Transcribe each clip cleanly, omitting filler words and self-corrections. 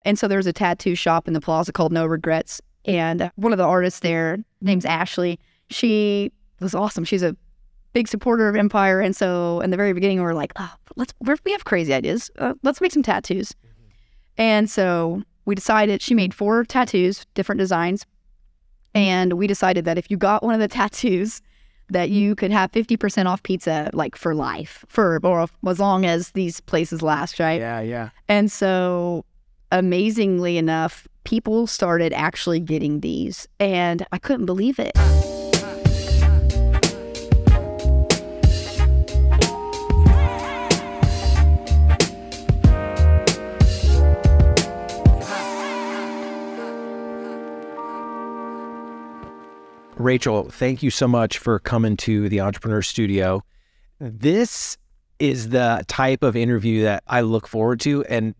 And so there was a tattoo shop in the plaza called No Regrets. And one of the artists there, name's Ashley, she was awesome. She's a big supporter of Empire. And so in the very beginning, we were like, oh, we have crazy ideas. Let's make some tattoos. And so we decided, she made 4 tattoos, different designs. And we decided that if you got one of the tattoos, that you could have 50% off pizza, like for life, or as long as these places last, right? Yeah. And so amazingly enough, people started actually getting these, and I couldn't believe it. Rachel, thank you so much for coming to the Entrepreneur Studio. This is the type of interview that I look forward to, and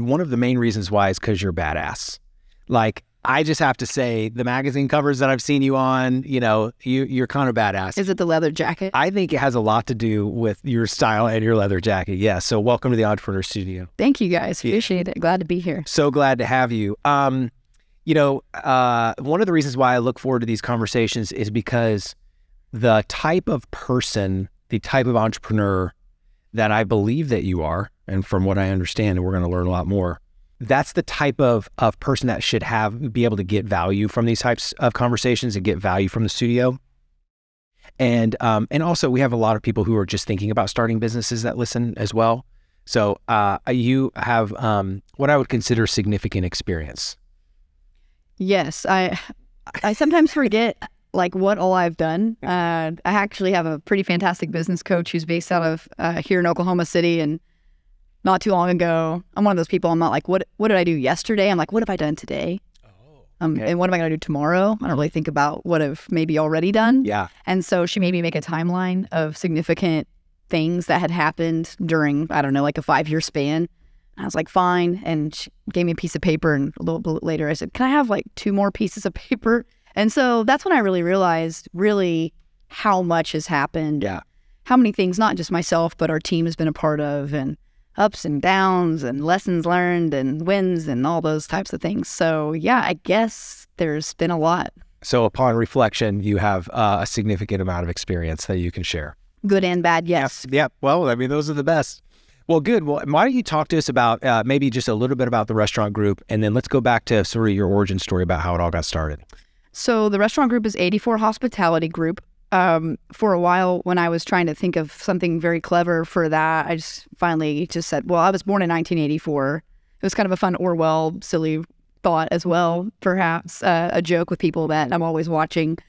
one of the main reasons why is because you're badass. Like, I just have to say, the magazine covers that I've seen you on, you're kind of badass. Is it the leather jacket? I think it has a lot to do with your style and your leather jacket. Yeah. So welcome to the Entrepreneur Studio. Thank you, guys. Appreciate it. Glad to be here. So glad to have you. One of the reasons why I look forward to these conversations is because the type of person, the type of entrepreneur that I believe that you are, and from what I understand, and we're going to learn a lot more, that's the type of person that should be able to get value from these types of conversations and get value from the studio. And also we have a lot of people who are just thinking about starting businesses that listen as well. So you have what I would consider significant experience. Yes, I sometimes forget like what all I've done. I actually have a pretty fantastic business coach who's based out of here in Oklahoma City, and not too long ago, I'm one of those people, I'm not like, what did I do yesterday? I'm like, what have I done today? Okay. And what am I going to do tomorrow? I don't really think about what I've maybe already done. Yeah. And so she made me make a timeline of significant things that had happened during, I don't know, like a 5-year span. I was like, fine. And she gave me a piece of paper, and a little bit later I said, can I have like 2 more pieces of paper? And so that's when I really realized how much has happened. Yeah. How many things, not just myself, but our team has been a part of, and ups and downs and lessons learned and wins and all those types of things. So yeah, I guess there's been a lot. So upon reflection, you have a significant amount of experience that you can share. Good and bad, yes. Yeah. Well, I mean, those are the best. Well, good. Well, why don't you talk to us about maybe just a little bit about the restaurant group, and then let's go back to sort of your origin story about how it all got started. So the restaurant group is E03 Hospitality Group. For a while, when I was trying to think of something very clever for that, I just finally said, well, I was born in 1984. It was kind of a fun Orwell, silly thought as well, perhaps, a joke with people that I'm always watching.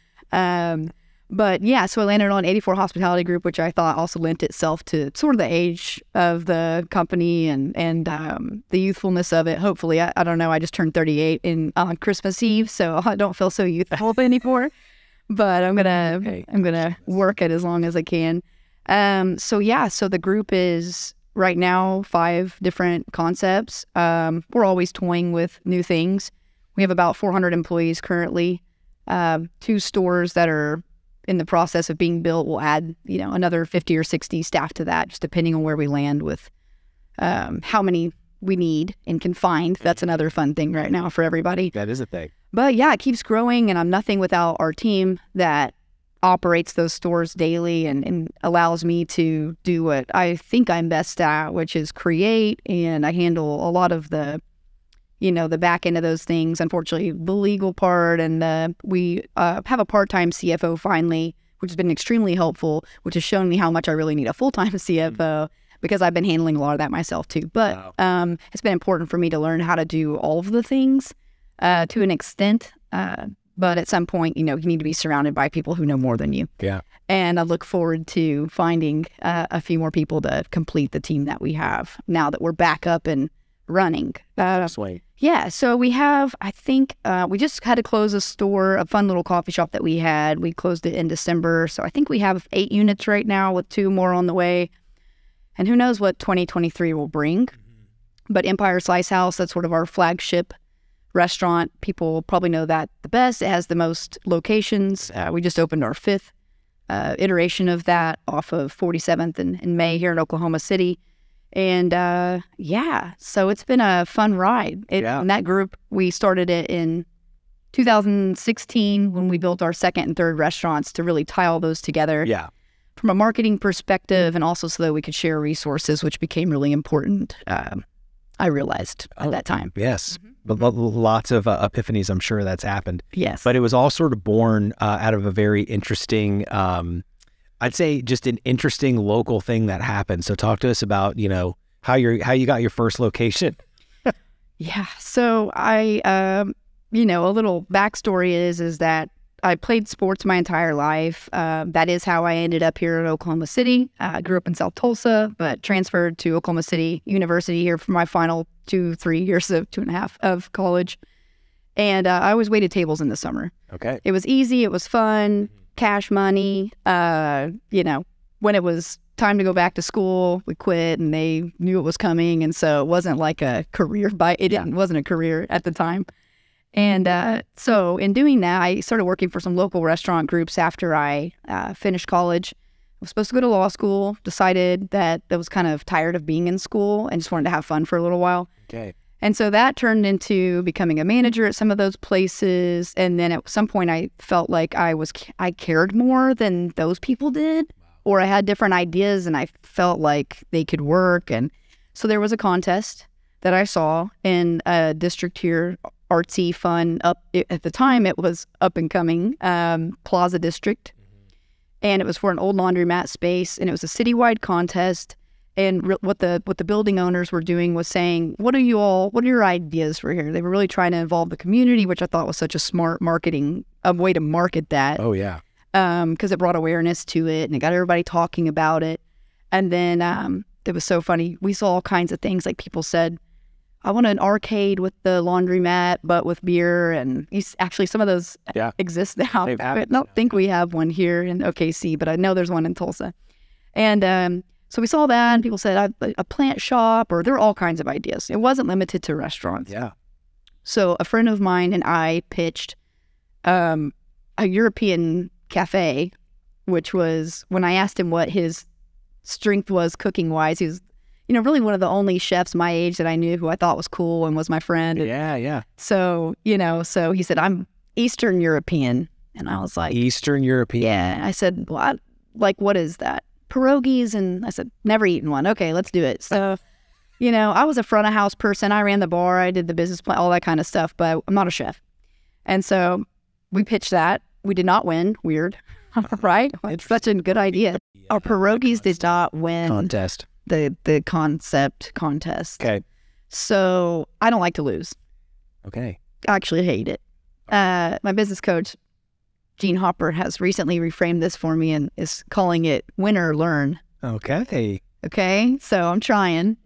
But yeah, so I landed on E03 Hospitality Group, which I thought also lent itself to sort of the age of the company and the youthfulness of it. Hopefully, I don't know. I just turned 38 on Christmas Eve, so I don't feel so youthful anymore. But I'm gonna work it as long as I can. So the group is right now 5 different concepts. We're always toying with new things. We have about 400 employees currently. 2 stores that are in the process of being built. We'll add, another 50 or 60 staff to that, just depending on where we land with how many we need and can find. That's another fun thing right now for everybody. That is a thing. But yeah, it keeps growing, and I'm nothing without our team that operates those stores daily and allows me to do what I think I'm best at, which is create, and I handle a lot of the back end of those things. Unfortunately, the legal part, and we have a part-time CFO finally, which has been extremely helpful, which has shown me how much I really need a full-time CFO because I've been handling a lot of that myself too. But wow. It's been important for me to learn how to do all of the things to an extent. But at some point, you need to be surrounded by people who know more than you. Yeah. And I look forward to finding a few more people to complete the team that we have now that we're back up and running. Sweet. Yeah, so we have, I think, we just had to close a store, a fun little coffee shop that we had. We closed it in December. So I think we have 8 units right now with 2 more on the way. And who knows what 2023 will bring. But Empire Slice House, that's sort of our flagship restaurant. People probably know that the best. It has the most locations. We just opened our 5th iteration of that off of 47th in May here in Oklahoma City. And yeah, so it's been a fun ride. In that group, we started it in 2016 when we built our second and third restaurants to really tie all those together. Yeah. From a marketing perspective, and also so that we could share resources, which became really important. I realized at that time. Yes. But lots of epiphanies, I'm sure that's happened. Yes. But it was all sort of born out of a very interesting, I'd say just an interesting local thing that happened. So talk to us about, how you got your first location. Yeah. So I, a little backstory is that I played sports my entire life. That is how I ended up here in Oklahoma City. I grew up in South Tulsa, but transferred to Oklahoma City University here for my final 2.5 years of college. And I always waited tables in the summer. Okay. It was easy. It was fun. Cash money. When it was time to go back to school, we quit, and they knew it was coming. And so it wasn't like a career wasn't a career at the time. And so in doing that, I started working for some local restaurant groups after I finished college. I was supposed to go to law school, decided that I was kind of tired of being in school and just wanted to have fun for a little while. Okay. And so that turned into becoming a manager at some of those places. And then at some point I felt like I cared more than those people did, or I had different ideas and I felt like they could work. And so there was a contest that I saw in a district here, artsy, fun, at the time it was up and coming, Plaza District. And it was for an old laundromat space, and it was a citywide contest. And what the building owners were doing was saying, what are your ideas for here? They were really trying to involve the community, which I thought was such a smart way to market that. Oh, yeah. Because it brought awareness to it, and it got everybody talking about it. And then it was so funny. We saw all kinds of things, like people said, I want an arcade with the laundromat, but with beer. And actually, some of those exist now. I don't think we have one here in OKC, but I know there's one in Tulsa. And so we saw that, and people said a plant shop, or there were all kinds of ideas. It wasn't limited to restaurants. Yeah. So a friend of mine and I pitched a European cafe, which was, when I asked him what his strength was cooking-wise, he was really one of the only chefs my age that I knew who I thought was cool and was my friend. Yeah. So, so he said, I'm Eastern European. And I was like, Eastern European? Yeah. I said, what is that? Pierogies. And I said, never eaten one. Okay, let's do it. So, I was a front of house person. I ran the bar. I did the business plan, all that kind of stuff, but I'm not a chef. And so we pitched that. We did not win. Weird. Right? It's such a good idea. Our pierogies did not win. Contest. The concept contest. Okay. So I don't like to lose. Okay. I actually hate it. My business coach, Gene Hopper, has recently reframed this for me and is calling it win or learn. Okay. Okay. So I'm trying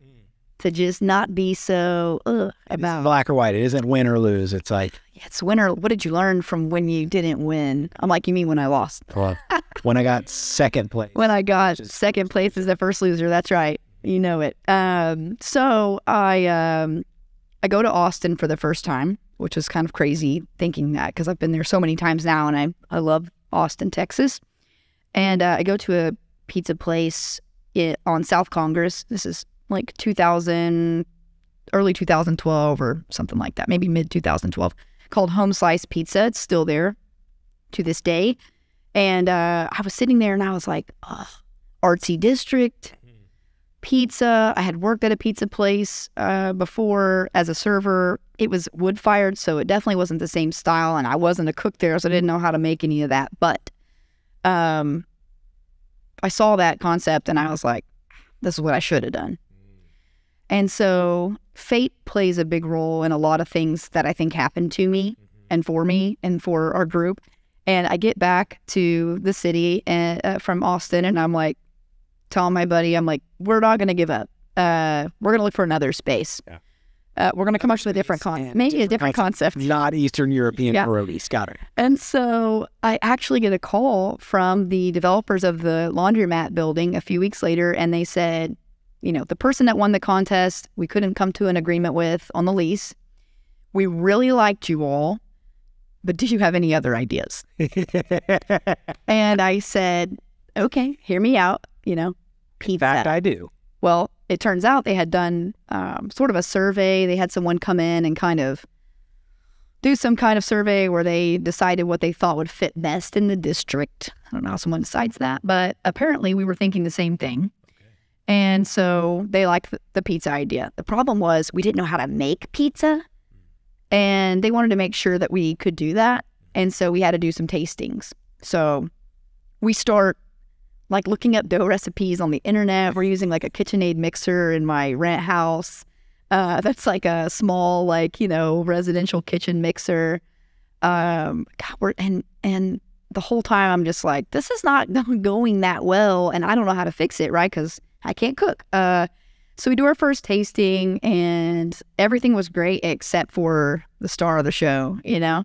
to just not be so about it's black or white. It isn't win or lose. It's like, it's win or, what did you learn from when you didn't win? I'm like, you mean when I lost? Well, when I got second place. When I got second place as the first loser. That's right. You know it. So I go to Austin for the first time, which was kind of crazy thinking that, because I've been there so many times now, and I love Austin, Texas. And I go to a pizza place on South Congress. This is like early 2012 or something like that, maybe mid 2012, called Home Slice Pizza. It's still there to this day. And I was sitting there and I was like, artsy district, pizza. I had worked at a pizza place before as a server. It was wood fired, so it definitely wasn't the same style. And I wasn't a cook there, so I didn't know how to make any of that. But I saw that concept and I was like, this is what I should have done. And so fate plays a big role in a lot of things that I think happened to me and for our group. And I get back to the city from Austin, and I'm like, telling my buddy, I'm like, we're not going to give up. We're going to look for another space. Yeah. We're going to come up with a different concept, maybe a different concept. Not Eastern European pierogies. Got it. And so I actually get a call from the developers of the laundromat building a few weeks later, and they said, the person that won the contest, we couldn't come to an agreement with on the lease. We really liked you all, but do you have any other ideas? And I said, okay, hear me out, pizza. In fact, I do. Well, it turns out they had done sort of a survey. They had someone come in and kind of do some kind of survey where they decided what they thought would fit best in the district. I don't know how someone decides that, but apparently we were thinking the same thing. And so they liked the pizza idea. The problem was we didn't know how to make pizza, and they wanted to make sure that we could do that. And so we had to do some tastings. So we start like looking up dough recipes on the internet. We're using like a KitchenAid mixer in my rent house. That's like a small, like, you know, residential kitchen mixer. God, and the whole time I'm just like, this is not going that well, and I don't know how to fix it, right? Because I can't cook. So we do our first tasting, and everything was great except for the star of the show, you know?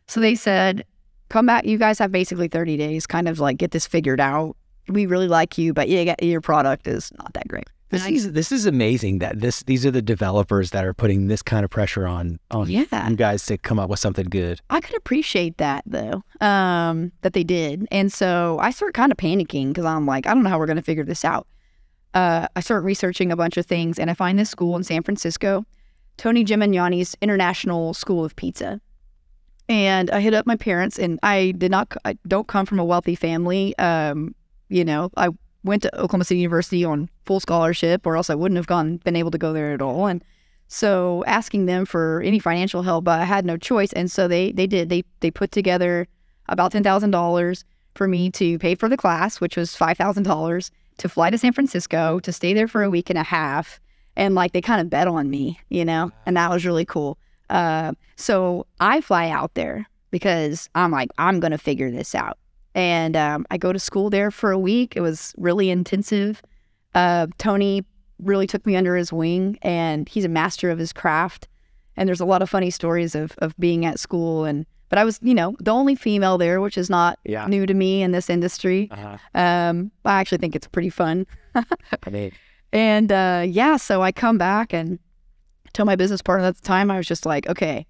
So they said, come back. You guys have basically 30 days, kind of like get this figured out. We really like you, but your product is not that great. This is amazing that these are the developers that are putting this kind of pressure on you guys to come up with something good. I could appreciate that, though, that they did. And so I started kind of panicking because I'm like, I don't know how we're going to figure this out. I started researching a bunch of things, and I find this school in San Francisco, Tony Gimignani's International School of Pizza. And I hit up my parents, and I don't come from a wealthy family. You know, I went to Oklahoma City University on full scholarship, or else I wouldn't have been able to go there at all. And so asking them for any financial help, I had no choice. And so they put together about $10,000 for me to pay for the class, which was $5,000, to fly to San Francisco, to stay there for a week and a half. And like, they kind of bet on me, you know, and that was really cool. So I fly out there because I'm like, I'm going to figure this out. And I go to school there for a week. It was really intensive. Tony really took me under his wing, and he's a master of his craft. And there's a lot of funny stories of being at school. But I was, you know, the only female there, which is not new to me in this industry. I actually think it's pretty fun. And so I come back and tell my business partner at the time, I was just like, okay,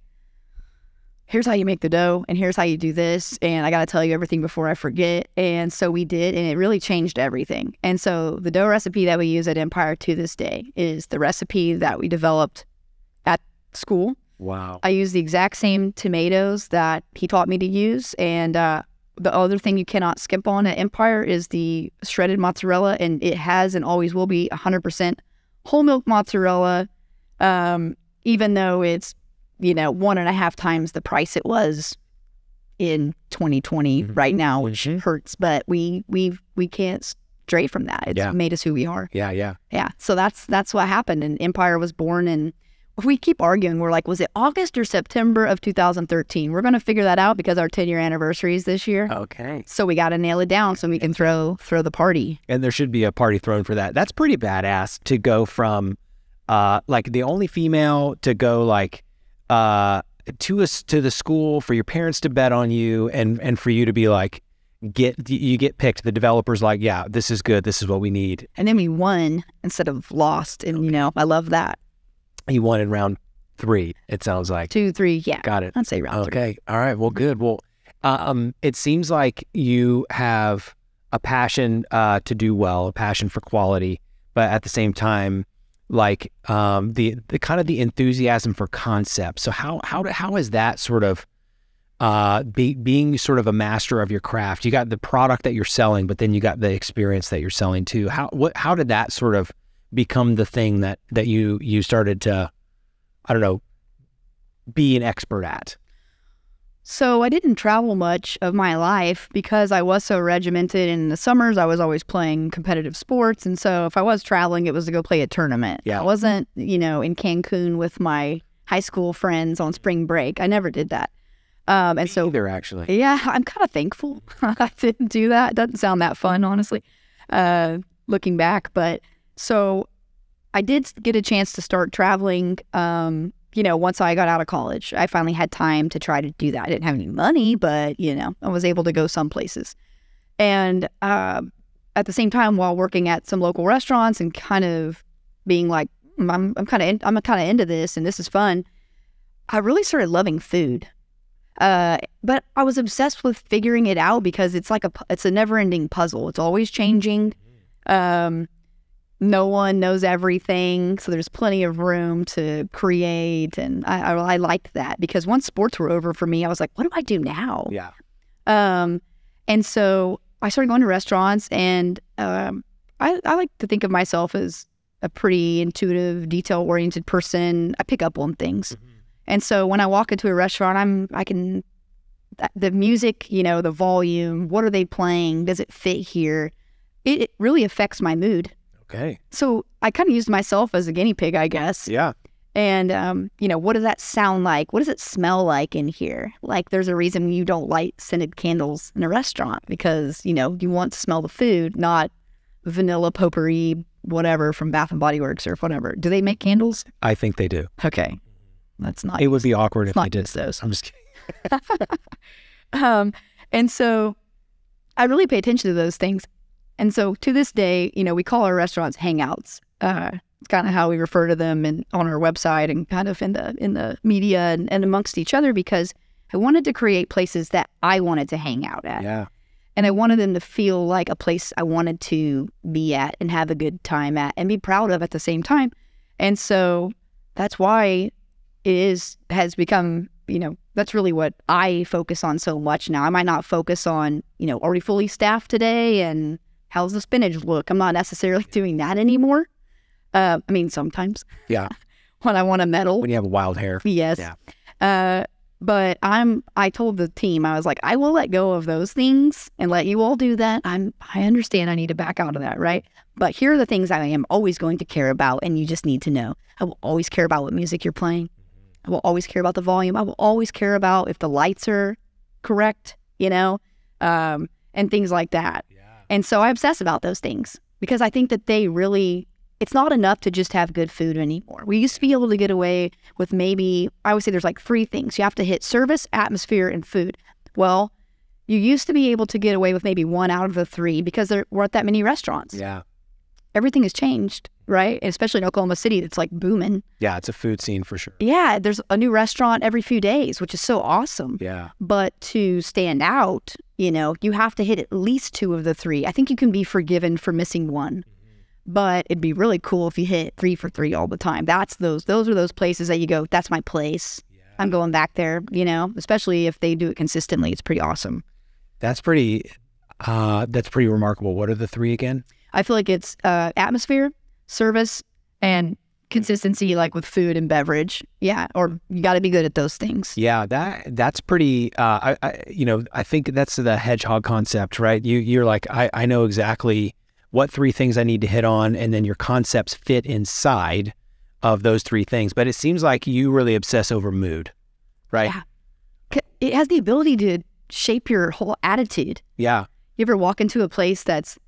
here's how you make the dough, and here's how you do this, and I got to tell you everything before I forget. And so we did, and it really changed everything. And so the dough recipe that we use at Empire to this day is the recipe that we developed at school. Wow. I use the exact same tomatoes that he taught me to use, and the other thing you cannot skip on at Empire is the shredded mozzarella, and it has and always will be 100% whole milk mozzarella, even though it's, you know, 1.5 times the price it was in 2020 right now, which hurts, but we can't stray from that. It's made us who we are. Yeah. So that's what happened, and Empire was born. And we keep arguing. We're like, was it August or September of 2013? We're going to figure that out because our 10-year anniversary is this year. Okay. So we got to nail it down so we can throw the party. And there should be a party thrown for that. That's pretty badass to go from like the only female to go like to the school, for your parents to bet on you, and for you to be like, you get picked. The developer's like, yeah, this is good. This is what we need. And then we won instead of lost. And, you know, I love that. You won in round 3, it sounds like. 2, 3, yeah. Got it. I'd say round 3. Okay. All right. Well, good. Well, it seems like you have a passion to do well, a passion for quality, but at the same time, like the kind of the enthusiasm for concept. So how is that sort of being sort of a master of your craft? You got the product that you're selling, but then you got the experience that you're selling too. How did that sort of become the thing that you started to, I don't know, be an expert at? So I didn't travel much of my life because I was so regimented. In the summers, I was always playing competitive sports. And so if I was traveling, it was to go play a tournament. Yeah. I wasn't, you know, in Cancun with my high school friends on spring break. I never did that. And so either, actually. Yeah, I'm kind of thankful I didn't do that. It doesn't sound that fun, honestly, looking back. But so I did get a chance to start traveling, you know, once I got out of college. I finally had time to try to do that. I didn't have any money, but, you know, I was able to go some places. And at the same time, while working at some local restaurants and kind of being like, I'm kind of into this, and this is fun, I really started loving food. But I was obsessed with figuring it out because it's like it's a never-ending puzzle. It's always changing. no one knows everything, so there's plenty of room to create. And I liked that, because once sports were over for me, I was like, what do I do now? Yeah. And so I started going to restaurants, and I like to think of myself as a pretty intuitive, detail-oriented person. I pick up on things. And so when I walk into a restaurant, the music, the volume, what are they playing? Does it fit here? It really affects my mood. Okay. So I kind of used myself as a guinea pig, I guess. Yeah. And, what does that sound like? What does it smell like in here? Like, there's a reason you don't light scented candles in a restaurant, because, you want to smell the food, not vanilla potpourri, whatever, from Bath & Body Works or whatever. Do they make candles? I think they do. Okay. That's not... It would be awkward if they did those. I'm just kidding. And so I really pay attention to those things. And so to this day, we call our restaurants hangouts. It's kind of how we refer to them on our website and kind of in the media and amongst each other, because I wanted to create places that I wanted to hang out at. Yeah. And I wanted them to feel like a place I wanted to be at and have a good time at and be proud of at the same time. And so that's why has become, that's really what I focus on so much now. I might not focus on, are we fully staffed today and how's the spinach look? I'm not necessarily doing that anymore. Sometimes. Yeah. When I want to meddle. When you have wild hair. Yes. Yeah. But I told the team, I was like, I will let go of those things and let you all do that. I understand I need to back out of that, right? But here are the things I am always going to care about, and you just need to know. I will always care about what music you're playing. I will always care about the volume. I will always care about if the lights are correct, and things like that. Yeah. And so I obsess about those things, because I think that it's not enough to just have good food anymore. We used to be able to get away with I always say there's like 3 things. You have to hit service, atmosphere, and food. Well, you used to be able to get away with maybe 1 out of the 3 because there weren't that many restaurants. Yeah. Everything has changed, right? Especially in Oklahoma City, it's like booming. Yeah, it's a food scene for sure. Yeah, there's a new restaurant every few days, which is so awesome. Yeah. But to stand out, you have to hit at least 2 of the 3. I think you can be forgiven for missing 1. But it'd be really cool if you hit 3 for 3 all the time. Those are those places that you go, that's my place. Yeah. I'm going back there, especially if they do it consistently. It's pretty awesome. That's pretty remarkable. What are the 3 again? I feel like it's atmosphere, service, and consistency, like with food and beverage. Yeah, or you got to be good at those things. Yeah, that's pretty. I think that's the hedgehog concept, right? You're like, I know exactly what 3 things I need to hit on, and then your concepts fit inside of those 3 things. But it seems like you really obsess over mood, right? Yeah. It has the ability to shape your whole attitude. Yeah. You ever walk into a place that's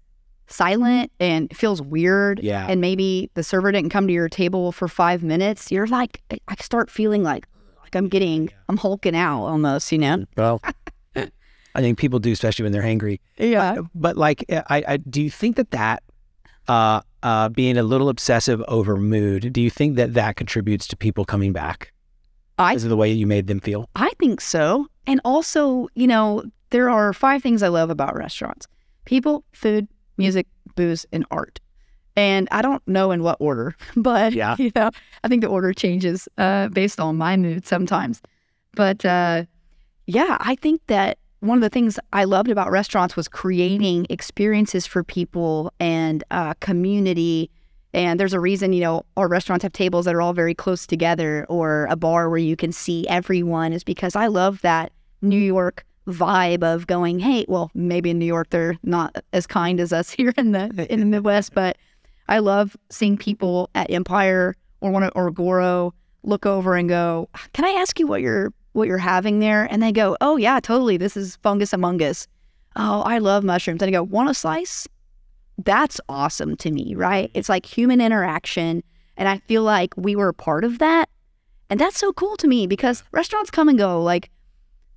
silent and it feels weird? Yeah. And maybe the server didn't come to your table for 5 minutes? You're like, I start feeling like I'm hulking out almost, Well, I think people do, especially when they're hangry. Yeah. But like, I do you think that being a little obsessive over mood, do you think that contributes to people coming back? Is it the way you made them feel? I think so. And also, there are 5 things I love about restaurants: people, food, music, booze, and art. And I don't know in what order, but yeah. I think the order changes based on my mood sometimes. But I think that one of the things I loved about restaurants was creating experiences for people and community. And there's a reason, our restaurants have tables that are all very close together, or a bar where you can see everyone, is because I love that New York vibe of going, hey, well, maybe in New York they're not as kind as us here in the Midwest, but I love seeing people at Empire or Goro look over and go, can I ask you what you're having there? And they go, oh yeah, totally. This is fungus amongus. Oh, I love mushrooms. And I go, want a slice? That's awesome to me, right? It's like human interaction. And I feel like we were a part of that. And that's so cool to me, because restaurants come and go. Like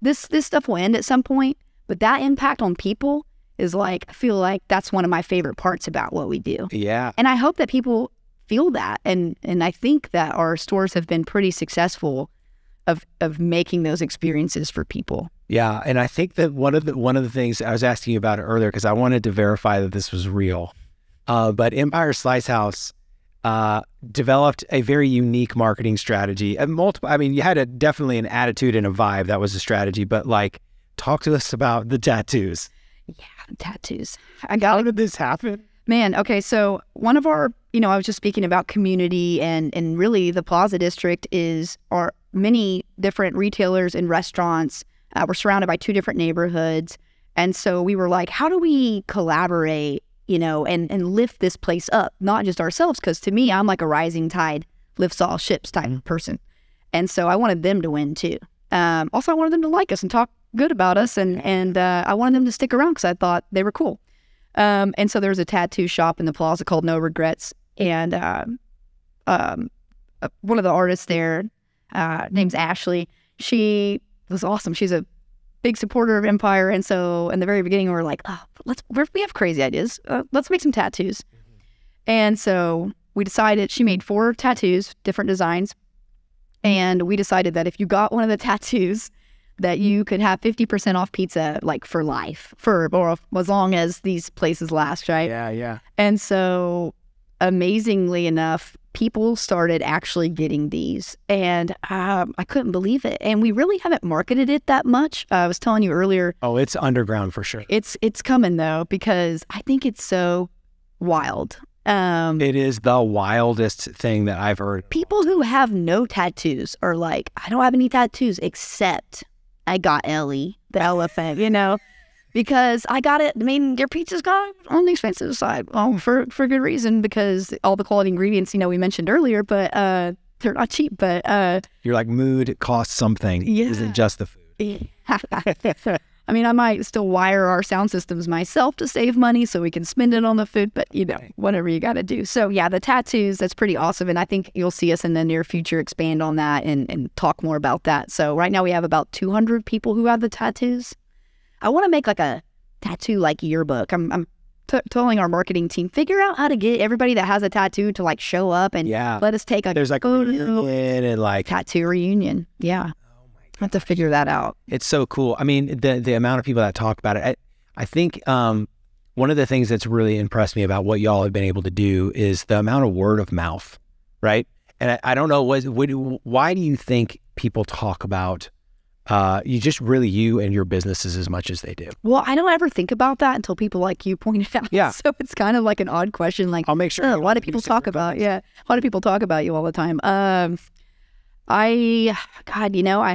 this stuff will end at some point, but that impact on people is like, I feel like that's one of my favorite parts about what we do. Yeah. And I hope that people feel that. And I think that our stores have been pretty successful of making those experiences for people. Yeah, and I think that one of the things I was asking you about it earlier, because I wanted to verify that this was real, But Empire Slice House developed a very unique marketing strategy. And I mean, you had definitely an attitude and a vibe. That was a strategy. But like, talk to us about the tattoos. Yeah, tattoos. How did this happen? Man, okay, so one of our, I was just speaking about community and really the Plaza District are many different retailers and restaurants. We're surrounded by 2 different neighborhoods. And so we were like, how do we collaborate, and lift this place up? Not just ourselves, because to me, I'm like a rising tide lifts all ships type person. And so I wanted them to win too. Also, I wanted them to like us and talk good about us. And I wanted them to stick around because I thought they were cool. And so there was a tattoo shop in the Plaza called No Regrets. And one of the artists there, name's Ashley, she was awesome. She's a big supporter of Empire. And so in the very beginning, we were like, oh, we have crazy ideas. Let's make some tattoos. And so we decided, she made 4 tattoos, different designs. And we decided that if you got one of the tattoos, that you could have 50% off pizza, like for life, or as long as these places last, right? Yeah. And so amazingly enough, people started actually getting these, and I couldn't believe it. And we really haven't marketed it that much. I was telling you earlier. Oh, it's underground for sure. It's coming though, because I think it's so wild. It is the wildest thing that I've heard. People who have no tattoos are like, I don't have any tattoos except I got Ellie, the elephant, because I got it. I mean, your pizza's got on the expensive side. Well, for good reason, because all the quality ingredients, we mentioned earlier, but they're not cheap. But you're like, mood costs something. Yeah. Isn't just the food. Yeah. I mean, I might still wire our sound systems myself to save money so we can spend it on the food, but whatever you got to do. So yeah, the tattoos, that's pretty awesome. And I think you'll see us in the near future expand on that and talk more about that. So right now we have about 200 people who have the tattoos. I want to make like a tattoo like yearbook. I'm telling our marketing team, figure out how to get everybody that has a tattoo to like show up and let us take there's like a reunion and like tattoo reunion. Yeah. I have to figure that out. It's so cool. I mean, the amount of people that talk about it, I think one of the things that's really impressed me about what y'all have been able to do is the amount of word of mouth, right? And I don't know, why do you think people talk about you and your businesses as much as they do? Well, I don't ever think about that until people like you point it out. Yeah. So it's kind of like an odd question. Like, I'll make sure. A lot of people talk about, a lot of people talk about you all the time. I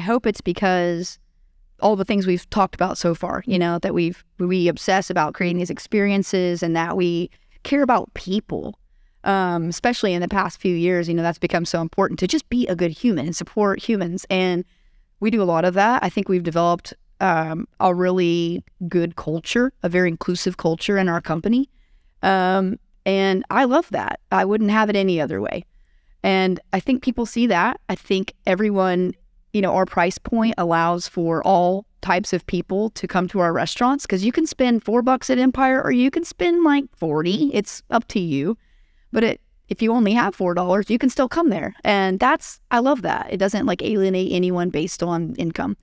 hope it's because all the things we've talked about so far, that we obsess about creating these experiences and that we care about people, especially in the past few years, that's become so important to just be a good human and support humans. And we do a lot of that. I think we've developed a really good culture, a very inclusive culture in our company. And I love that. I wouldn't have it any other way. And I think people see that. I think everyone, our price point allows for all types of people to come to our restaurants, because you can spend $4 at Empire or you can spend like 40. It's up to you. But if you only have $4, you can still come there. And I love that. It doesn't like alienate anyone based on income.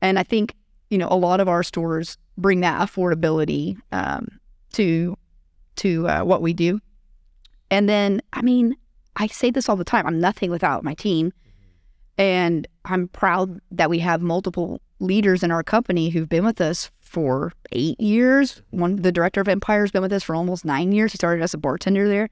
And I think, a lot of our stores bring that affordability to what we do. And then, I say this all the time, I'm nothing without my team. And I'm proud that we have multiple leaders in our company who've been with us for 8 years. The director of Empire has been with us for almost 9 years. He started as a bartender there.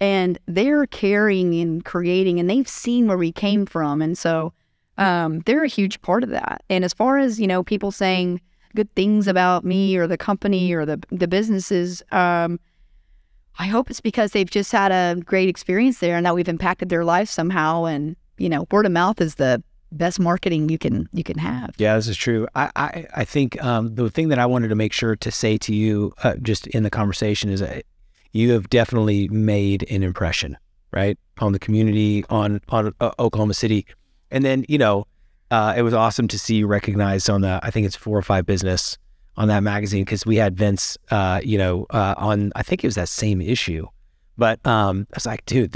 And they're caring and creating, and they've seen where we came from. And so they're a huge part of that. And as far as, people saying good things about me or the company or the businesses, I hope it's because they've just had a great experience there and that we've impacted their lives somehow. And, word of mouth is the best marketing you can have. Yeah, this is true. I think the thing that I wanted to make sure to say to you just in the conversation is that you have definitely made an impression, right, on the community, on Oklahoma City. And then, it was awesome to see you recognized on I think it's 4 or 5 Business on that magazine, because we had Vince, on, I think it was that same issue. But I was like, dude,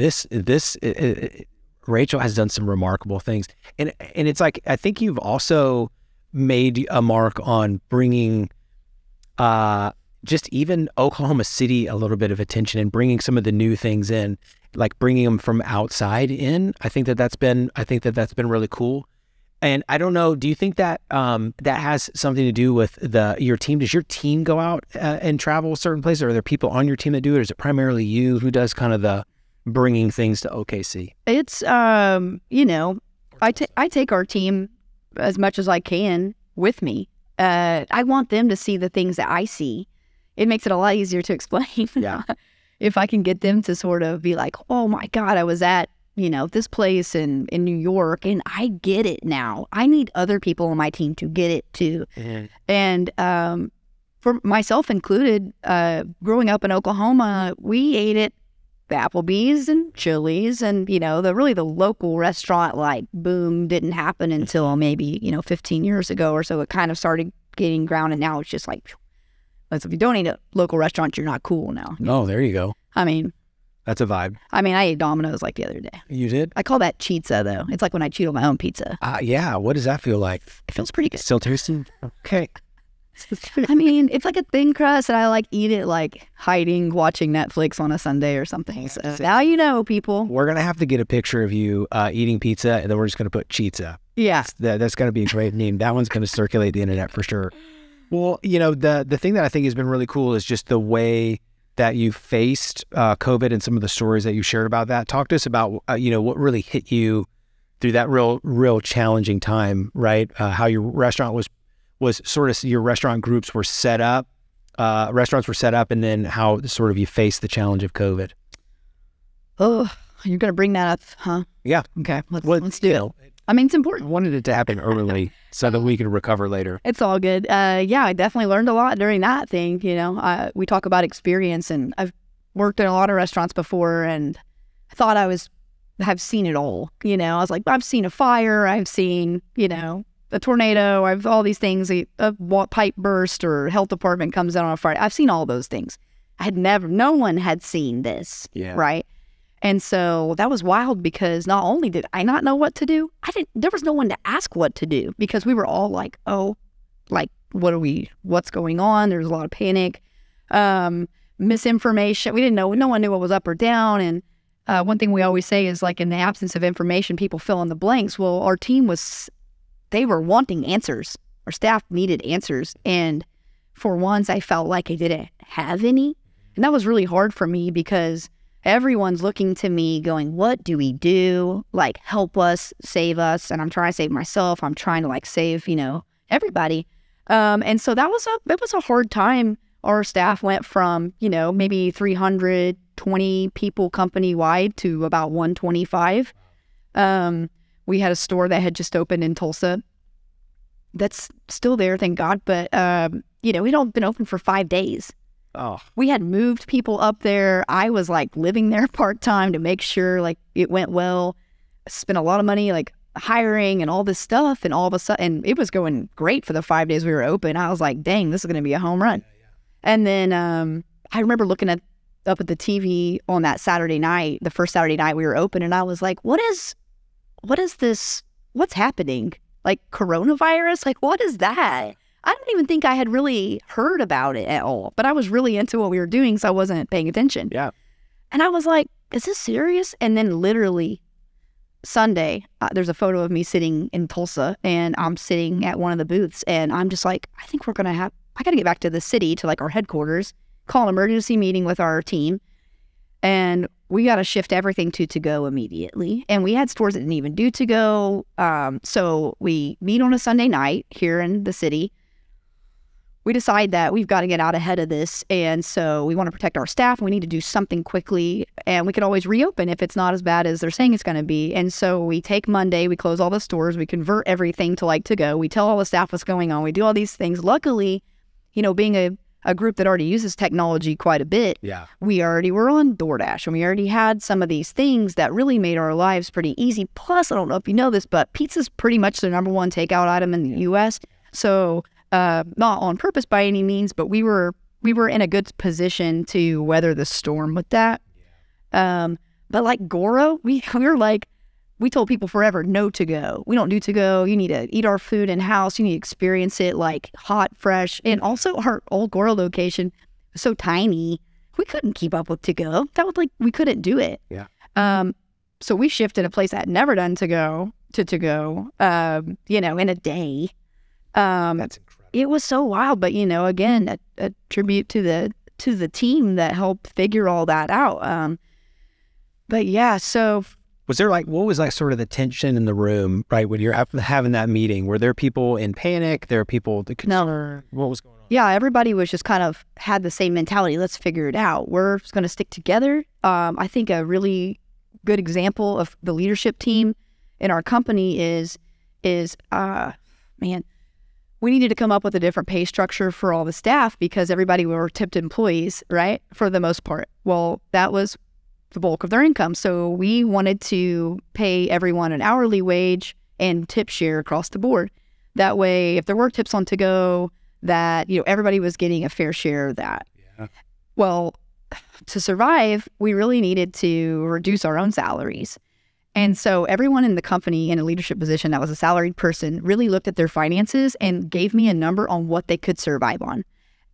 Rachel has done some remarkable things. And it's like, I think you've also made a mark on bringing just even Oklahoma City a little bit of attention and bringing some of the new things in, like bringing them from outside in. I think that's been really cool. And I don't know, do you think that that has something to do with your team? Does your team go out and travel certain places? Or are there people on your team that do it? Or is it primarily you who does kind of the bringing things to OKC? It's, you know, I take our team as much as I can with me. I want them to see the things that I see. It makes it a lot easier to explain. Yeah. If I can get them to sort of be like, oh my God, I was at, you know, this place in New York and I get it now. I need other people on my team to get it too. Mm-hmm. And for myself included, growing up in Oklahoma, we ate at Applebee's and Chili's, and, you know, the local restaurant like boom didn't happen until maybe, you know, 15 years ago or so. It kind of started getting grounded. Now it's just like, if you don't eat at local restaurants, you're not cool now. Oh, there you go. I mean, that's a vibe. I mean, I ate Domino's like the other day. You did? I call that cheetza, though. It's like when I cheat on my own pizza. Yeah. What does that feel like? It feels pretty good. Still tasty? Okay. I mean, it's like a thin crust, and I like eat it like hiding, watching Netflix on a Sunday or something. So now you know, people. We're going to have to get a picture of you eating pizza, and then we're just going to put cheetza. Yeah. That's going to be a great name. That one's going to circulate the internet for sure. Well, you know, the thing that I think has been really cool is just the way that you faced COVID and some of the stories that you shared about that. Talk to us about, you know, what really hit you through that real challenging time, right? How your restaurant was sort of, your restaurant groups were set up, restaurants were set up, and then how sort of you faced the challenge of COVID. Oh, you're going to bring that up, huh? Yeah. Okay, let's do it. I mean, it's important. I wanted it to happen early so that we could recover later. It's all good. Yeah, I definitely learned a lot during that thing. You know, we talk about experience, and I've worked in a lot of restaurants before, and I thought have seen it all. You know, I was like, I've seen a fire, I've seen, you know, a tornado, I've all these things, a pipe burst or health department comes out on a fire. I've seen all those things. No one had seen this, right? And so that was wild because not only did I not know what to do, there was no one to ask what to do because we were all like, oh, like, what's going on? There's a lot of panic, misinformation. We didn't know, no one knew what was up or down. And one thing we always say is like in the absence of information, people fill in the blanks. Well, our team they were wanting answers. Our staff needed answers. And for once, I felt like I didn't have any. And that was really hard for me because everyone's looking to me going, what do we do? Like, help us, save us. And I'm trying to save myself. I'm trying to like save, you know, everybody. And so it was a hard time. Our staff went from, you know, maybe 320 people company wide to about 125. We had a store that had just opened in Tulsa. That's still there, thank God. But, you know, we'd all been open for 5 days. Oh. We had moved people up there. I was like living there part-time to make sure like it went well. I spent a lot of money like hiring and all this stuff. And all of a sudden, it was going great for the 5 days we were open. I was like, dang, this is going to be a home run. Yeah. And then I remember looking up at the TV on that Saturday night, the first Saturday night we were open. And I was like, what is this? What's happening? Like coronavirus? Like, what is that? I don't even think I had really heard about it at all, but I was really into what we were doing, so I wasn't paying attention. Yeah. And I was like, is this serious? And then literally Sunday, there's a photo of me sitting in Tulsa, and I'm sitting at one of the booths, and I'm just like, I think I got to get back to the city, to like our headquarters, call an emergency meeting with our team, and we got to shift everything to go immediately. And we had stores that didn't even do to go. So we meet on a Sunday night here in the city. We decide that we've got to get out ahead of this. And so we want to protect our staff. We need to do something quickly. And we could always reopen if it's not as bad as they're saying it's going to be. And so we take Monday, we close all the stores, we convert everything to like to go. We tell all the staff what's going on. We do all these things. Luckily, you know, being a group that already uses technology quite a bit, we already were on DoorDash, and we already had some of these things that really made our lives pretty easy. Plus, I don't know if you know this, but pizza's pretty much the #1 takeout item in the U.S. So not on purpose by any means, but we were in a good position to weather the storm with that. But like Goro, we were like, we told people forever, no to go. We don't do to go. You need to eat our food in house. You need to experience it like hot, fresh. And also our old Goro location, so tiny. We couldn't keep up with to-go. That was like, we couldn't do it. Yeah. So we shifted a place that had never done to-go, you know, in a day. That's incredible. It was so wild, but, you know, again, a tribute to the team that helped figure all that out. But yeah, so... Was there like, what was like sort of the tension in the room, right? When you're having that meeting, were there people in panic? There were people that could... No. What was going on? Yeah, everybody was just kind of had the same mentality. Let's figure it out. We're going to stick together. I think a really good example of the leadership team in our company is man, we needed to come up with a different pay structure for all the staff because everybody were tipped employees, right? For the most part. Well, that was the bulk of their income. So we wanted to pay everyone an hourly wage and tip share across the board. That way, if there were tips on to-go, that, you know, everybody was getting a fair share of that. Yeah. Well, to survive, we really needed to reduce our own salaries. And so everyone in the company in a leadership position that was a salaried person really looked at their finances and gave me a number on what they could survive on.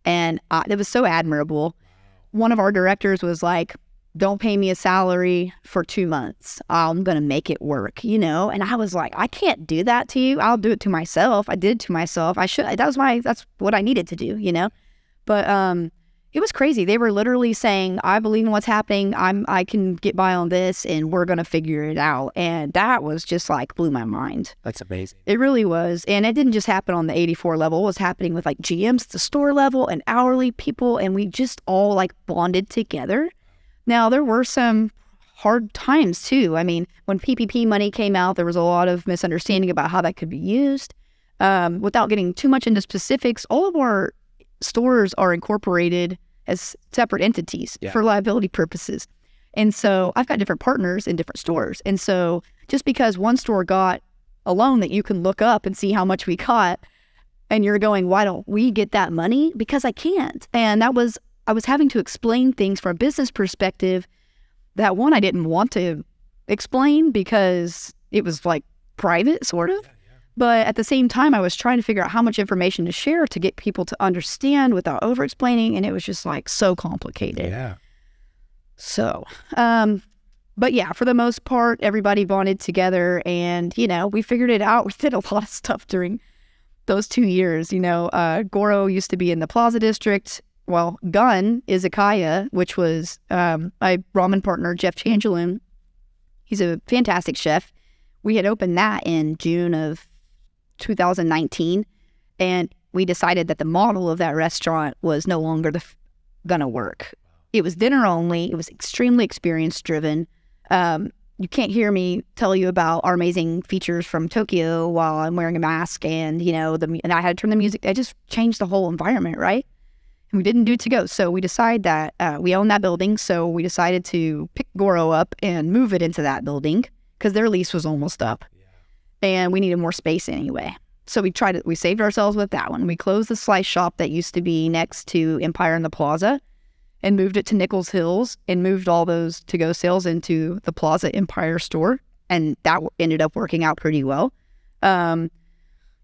And it was so admirable. One of our directors was like, don't pay me a salary for 2 months. I'm going to make it work, you know? And I was like, I can't do that to you. I'll do it to myself. I did it to myself. I should. That's what I needed to do, you know? But it was crazy. They were literally saying, I believe in what's happening. I can get by on this and we're going to figure it out. And that was just like blew my mind. That's amazing. It really was. And it didn't just happen on the 84 level. It was happening with like GMs at the store level and hourly people. And we just all like bonded together. Now, there were some hard times, too. I mean, when PPP money came out, there was a lot of misunderstanding about how that could be used. Without getting too much into specifics, all of our stores are incorporated as separate entities for liability purposes. And so I've got different partners in different stores. And so just because one store got a loan that you can look up and see how much we got, and you're going, why don't we get that money? Because I can't. And I was having to explain things from a business perspective that, one, I didn't want to explain because it was like private, sort of. But at the same time, I was trying to figure out how much information to share to get people to understand without over-explaining. And it was just like so complicated. Yeah. So, but yeah, for the most part, everybody bonded together and, you know, we figured it out. We did a lot of stuff during those 2 years. You know, Goro used to be in the Plaza District. Well, Gun Izakaya, which was my ramen partner, Jeff Changelin. He's a fantastic chef. We had opened that in June of 2019, and we decided that the model of that restaurant was no longer gonna work. It was dinner only. It was extremely experience driven. You can't hear me tell you about our amazing features from Tokyo while I'm wearing a mask, and you know, and I had to turn the music. I just changed the whole environment, right? We didn't do to-go. So we decided that we own that building. So we decided to pick Goro up and move it into that building because their lease was almost up. Yeah. And we needed more space anyway. So we saved ourselves with that one. We closed the slice shop that used to be next to Empire in the Plaza and moved it to Nichols Hills and moved all those to-go sales into the Plaza Empire store. And that ended up working out pretty well.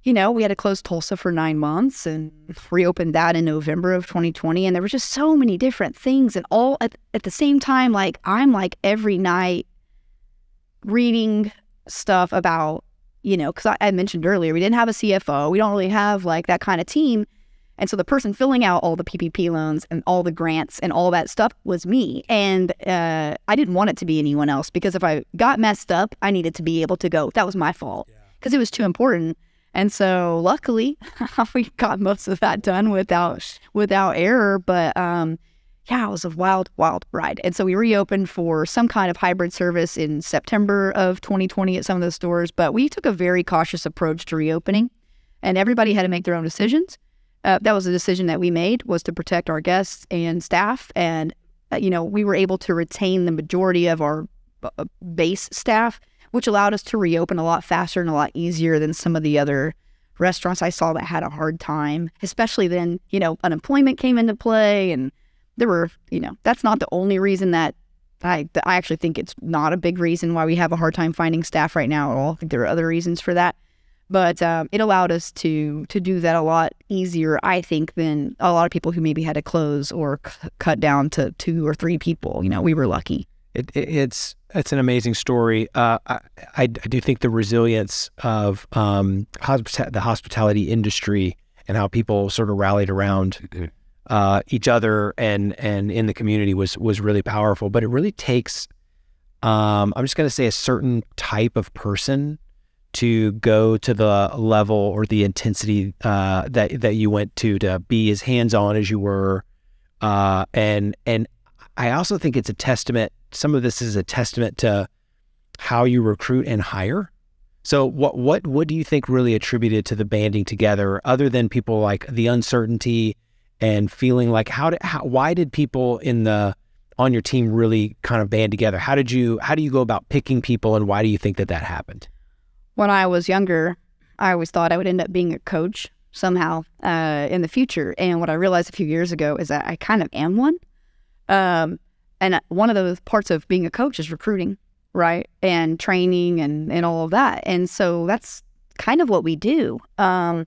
You know, we had to close Tulsa for 9 months and reopened that in November of 2020. And there were just so many different things. And all at the same time, like, I'm like every night reading stuff about, you know, because I mentioned earlier, we didn't have a CFO. We don't really have like that kind of team. And so the person filling out all the PPP loans and all the grants and all that stuff was me. And I didn't want it to be anyone else because if I got messed up, I needed to be able to go. That was my fault because it was too important. And so luckily we got most of that done without error. But yeah, it was a wild, wild ride. And so we reopened for some kind of hybrid service in September of 2020 at some of the stores. But we took a very cautious approach to reopening and everybody had to make their own decisions. That was a decision that we made, was to protect our guests and staff. And, you know, we were able to retain the majority of our base staff, which allowed us to reopen a lot faster and a lot easier than some of the other restaurants I saw that had a hard time, especially then, you know, unemployment came into play. And there were, you know, that's not the only reason that I actually think it's not a big reason why we have a hard time finding staff right now at all. I think there are other reasons for that. But it allowed us to do that a lot easier, I think, than a lot of people who maybe had to close or cut down to 2 or 3 people. You know, we were lucky. It's an amazing story. I do think the resilience of the hospitality industry and how people sort of rallied around each other and in the community was really powerful. But it really takes, I'm just going to say, a certain type of person to go to the level or the intensity that you went to be as hands-on as you were. And I also think it's a testament, some of this is a testament to how you recruit and hire. So what do you think really attributed to the banding together, other than people like the uncertainty and feeling like why did people on your team really kind of band together? How do you go about picking people, and why do you think that happened? When I was younger, I always thought I would end up being a coach somehow in the future. And what I realized a few years ago is that I kind of am one. And one of those parts of being a coach is recruiting, right? And training and all of that. And so that's kind of what we do. A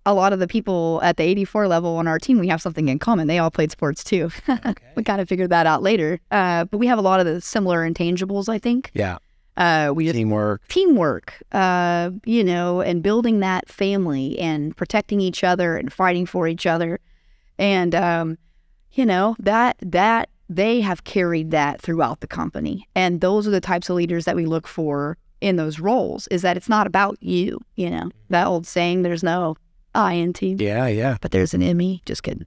lot of the people at the 84 level on our team, we have something in common. They all played sports too. Okay. We kind of figured that out later. But we have a lot of the similar intangibles, I think. Yeah. Teamwork, you know, and building that family and protecting each other and fighting for each other. And, you know, that they have carried that throughout the company. And those are the types of leaders that we look for in those roles, is that it's not about you, you know, that old saying, there's no I in team. Yeah. But there's an ME. Just kidding.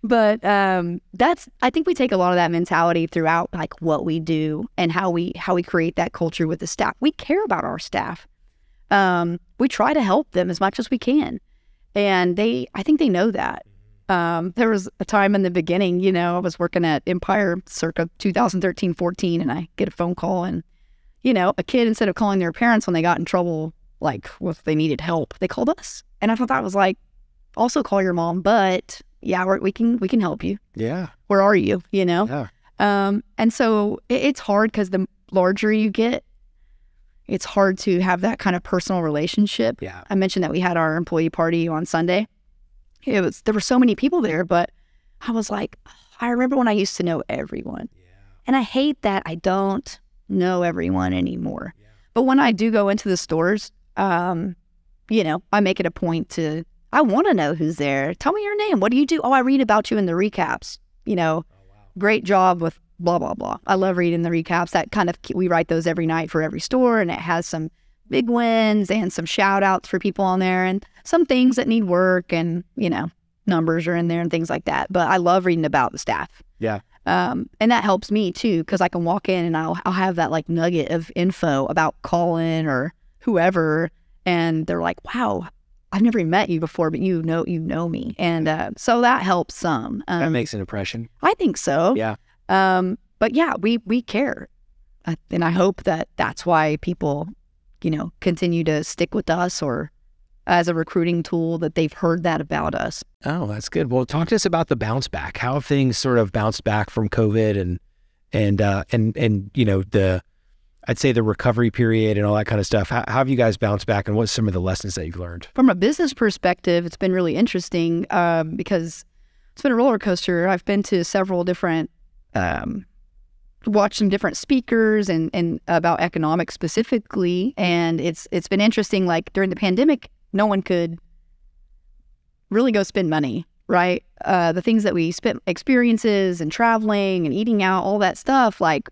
But I think we take a lot of that mentality throughout, like what we do and how we create that culture with the staff. We care about our staff. We try to help them as much as we can, and I think they know that. There was a time in the beginning, you know, I was working at Empire circa 2013-14, and I get a phone call, and you know, a kid, instead of calling their parents when they got in trouble, like if they needed help, they called us, and I thought that was like, also call your mom, but yeah, we can help you. Yeah. Where are you? You know? Yeah. And so it's hard because the larger you get, it's hard to have that kind of personal relationship. Yeah. I mentioned that we had our employee party on Sunday. There were so many people there, but I was like, I remember when I used to know everyone. Yeah. And I hate that I don't know everyone anymore. Yeah. But when I do go into the stores, you know, I make it a point to, I want to know who's there. Tell me your name. What do you do? Oh, I read about you in the recaps. You know, Great job with blah, blah, blah. I love reading the recaps. That kind of, we write those every night for every store, and it has some big wins and some shout outs for people on there and some things that need work, and, you know, numbers are in there and things like that. But I love reading about the staff. Yeah. And that helps me too, because I can walk in and I'll have that like nugget of info about Colin or whoever, and they're like, wow, I've never met you before, but you know me. And so that helps some. That makes an impression. I think so. Yeah. But yeah, we care. And I hope that that's why people, you know, continue to stick with us, or as a recruiting tool, that they've heard that about us. Oh, that's good. Well, talk to us about the bounce back. How have things sort of bounced back from COVID and you know, I'd say the recovery period and all that kind of stuff. How have you guys bounced back, and what's some of the lessons that you've learned? From a business perspective, it's been really interesting because it's been a roller coaster. I've been to several different, watched some different speakers and about economics specifically, and it's been interesting. Like during the pandemic, no one could really go spend money, right? The things that we spent, experiences and traveling and eating out, all that stuff, like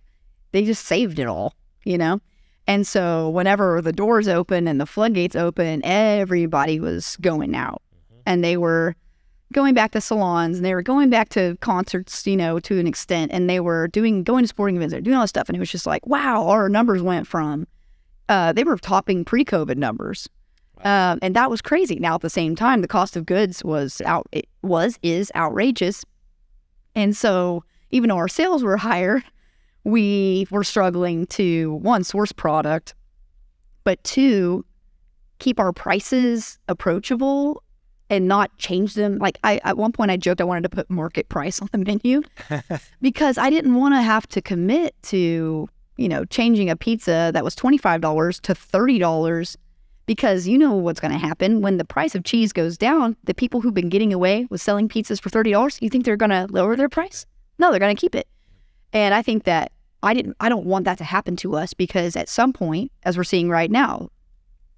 they just saved it all. You know? And so whenever the doors open and the floodgates open, everybody was going out. Mm-hmm. And they were going back to salons, and they were going back to concerts, you know, to an extent. And they were going to sporting events, they were doing all this stuff. And it was just like, wow, our numbers went from, they were topping pre-COVID numbers. Wow. And that was crazy. Now, at the same time, the cost of goods is outrageous. And so even though our sales were higher, we were struggling to, one, source product, but two, keep our prices approachable and not change them. Like at one point I joked I wanted to put market price on the menu because I didn't want to have to commit to changing a pizza that was $25 to $30, because you know what's going to happen when the price of cheese goes down. The people who've been getting away with selling pizzas for $30, you think they're going to lower their price? No, they're going to keep it. And I think that I don't want that to happen to us, because at some point, as we're seeing right now,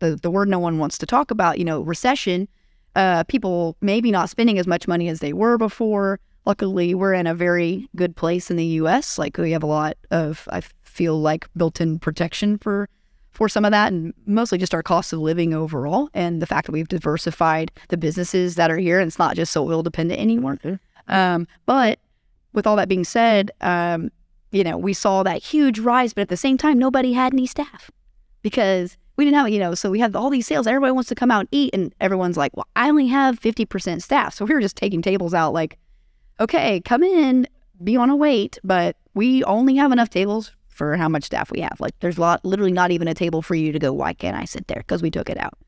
the word no one wants to talk about, recession, people maybe not spending as much money as they were before. Luckily, we're in a very good place in the U.S. Like, we have a lot of, I feel like, built-in protection for some of that, and mostly just our cost of living overall, and the fact that we've diversified the businesses that are here, and it's not just so oil dependent anymore. But with all that being said, we saw that huge rise, but at the same time, nobody had any staff, because we didn't have, so we had all these sales. Everybody wants to come out and eat, and everyone's like, well, I only have 50% staff. So we were just taking tables out like, okay, come in, be on a wait, but we only have enough tables for how much staff we have. Like, there's literally not even a table for you to go, why can't I sit there? Because we took it out,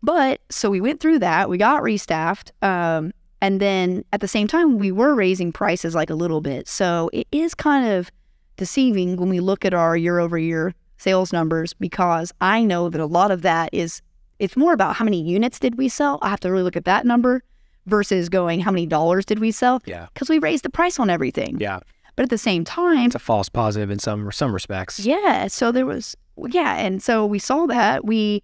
But so we went through that, we got restaffed, and then at the same time, we were raising prices like a little bit. So it is kind of deceiving when we look at our year-over-year sales numbers, because I know that a lot of that it's more about how many units did we sell. I have to really look at that number versus going, how many dollars did we sell? Yeah. Because we raised the price on everything. Yeah. But at the same time, it's a false positive in some respects. Yeah. So there was, and so we saw that we